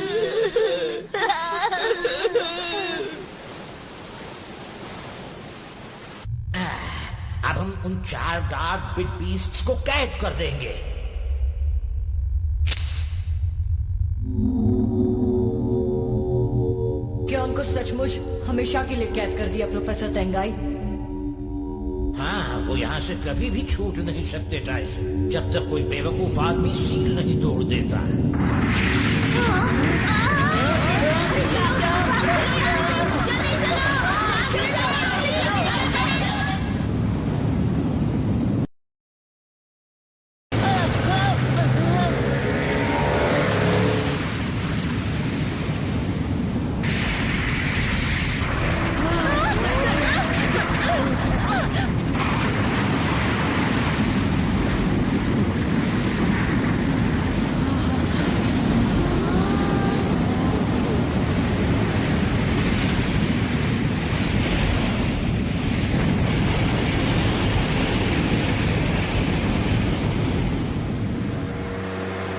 अब हम उन 4 डार्क बिट बीस्ट्स को कैद कर देंगे। क्या उनको सचमुच हमेशा के लिए कैद कर दिया प्रोफेसर तेंगाई? हाँ, वो यहाँ से कभी भी छूट नहीं सकते टाइसन, जब तक कोई बेवकूफ आदमी सील नहीं तोड़ देता है।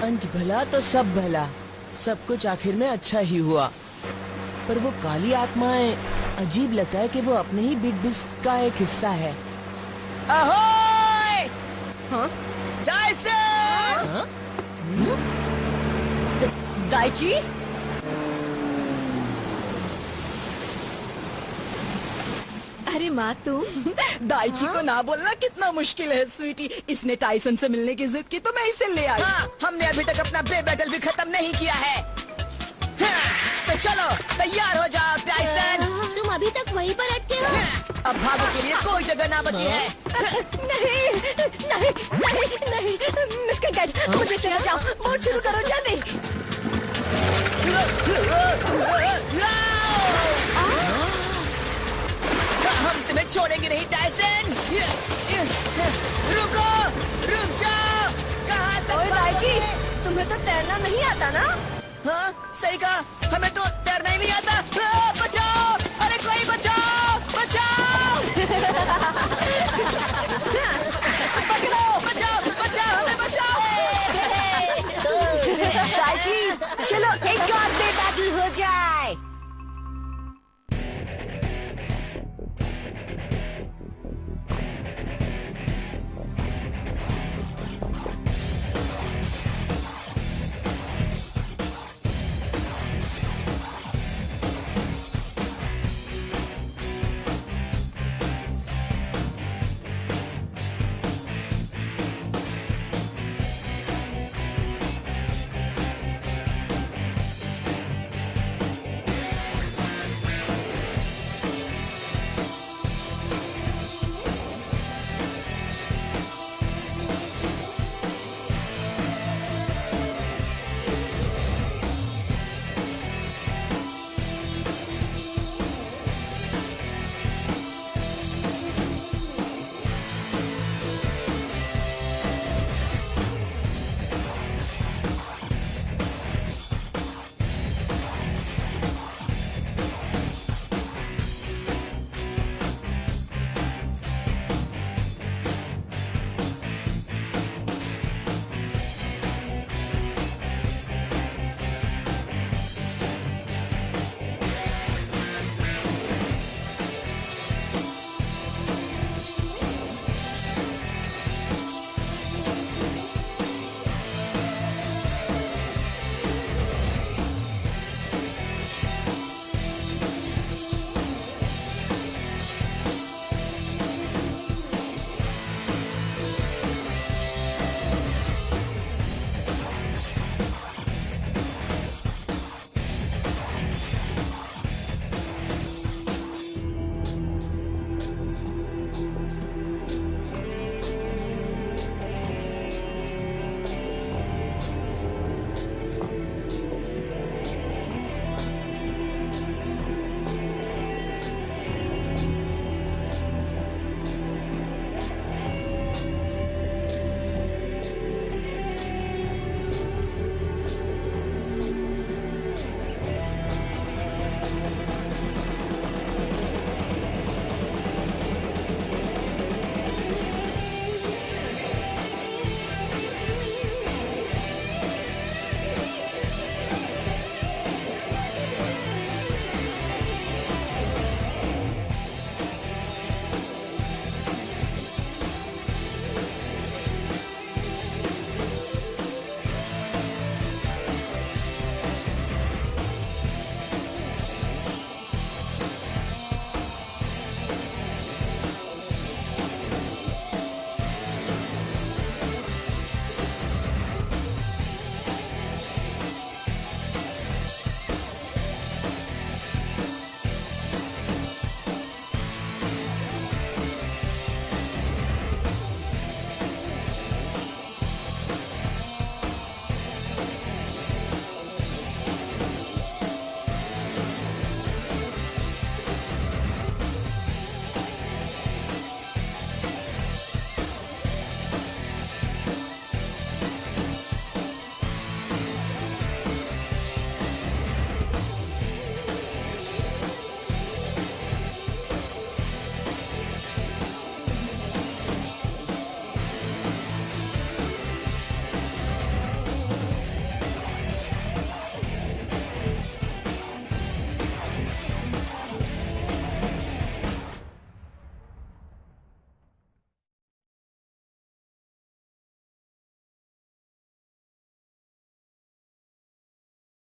अंत भला तो सब भला, सब कुछ आखिर में अच्छा ही हुआ। पर वो काली आत्माएं, अजीब लगता है कि वो अपने ही बिग बिस्ट का एक हिस्सा है। अहोय! टाइसन! दाइची? अरे माँ तुम दाइची को ना बोलना कितना मुश्किल है स्वीटी। इसने टाइसन से मिलने की जिद की तो मैं इसे ले आई। हाँ, हमने अभी तक अपना बे बैटल भी खत्म नहीं किया है। हाँ, तो चलो तैयार हो जाओ टाइसन। तुम अभी तक वहीं पर अटके हो? अब भागने के लिए कोई जगह ना बची है। नहीं नहीं नहीं नहीं मिस्टर गेट, मुझे चला जाओ। बोट शुरू करो जल्दी। हम तुम्हें छोड़ेंगे नहीं टाइसन। रुको, रुक जाओ। कहाँ तक दाइची, तुम्हें तो तैरना नहीं आता ना? हाँ, सही कहा, हमें तो तैरना ही नहीं आता। हाँ, बचाओ, अरे कोई बचाओ, बचाओ। पकड़ो, बचाओ, बचाओ, हमें बचाओ। दाइची, चलो एक गार्ड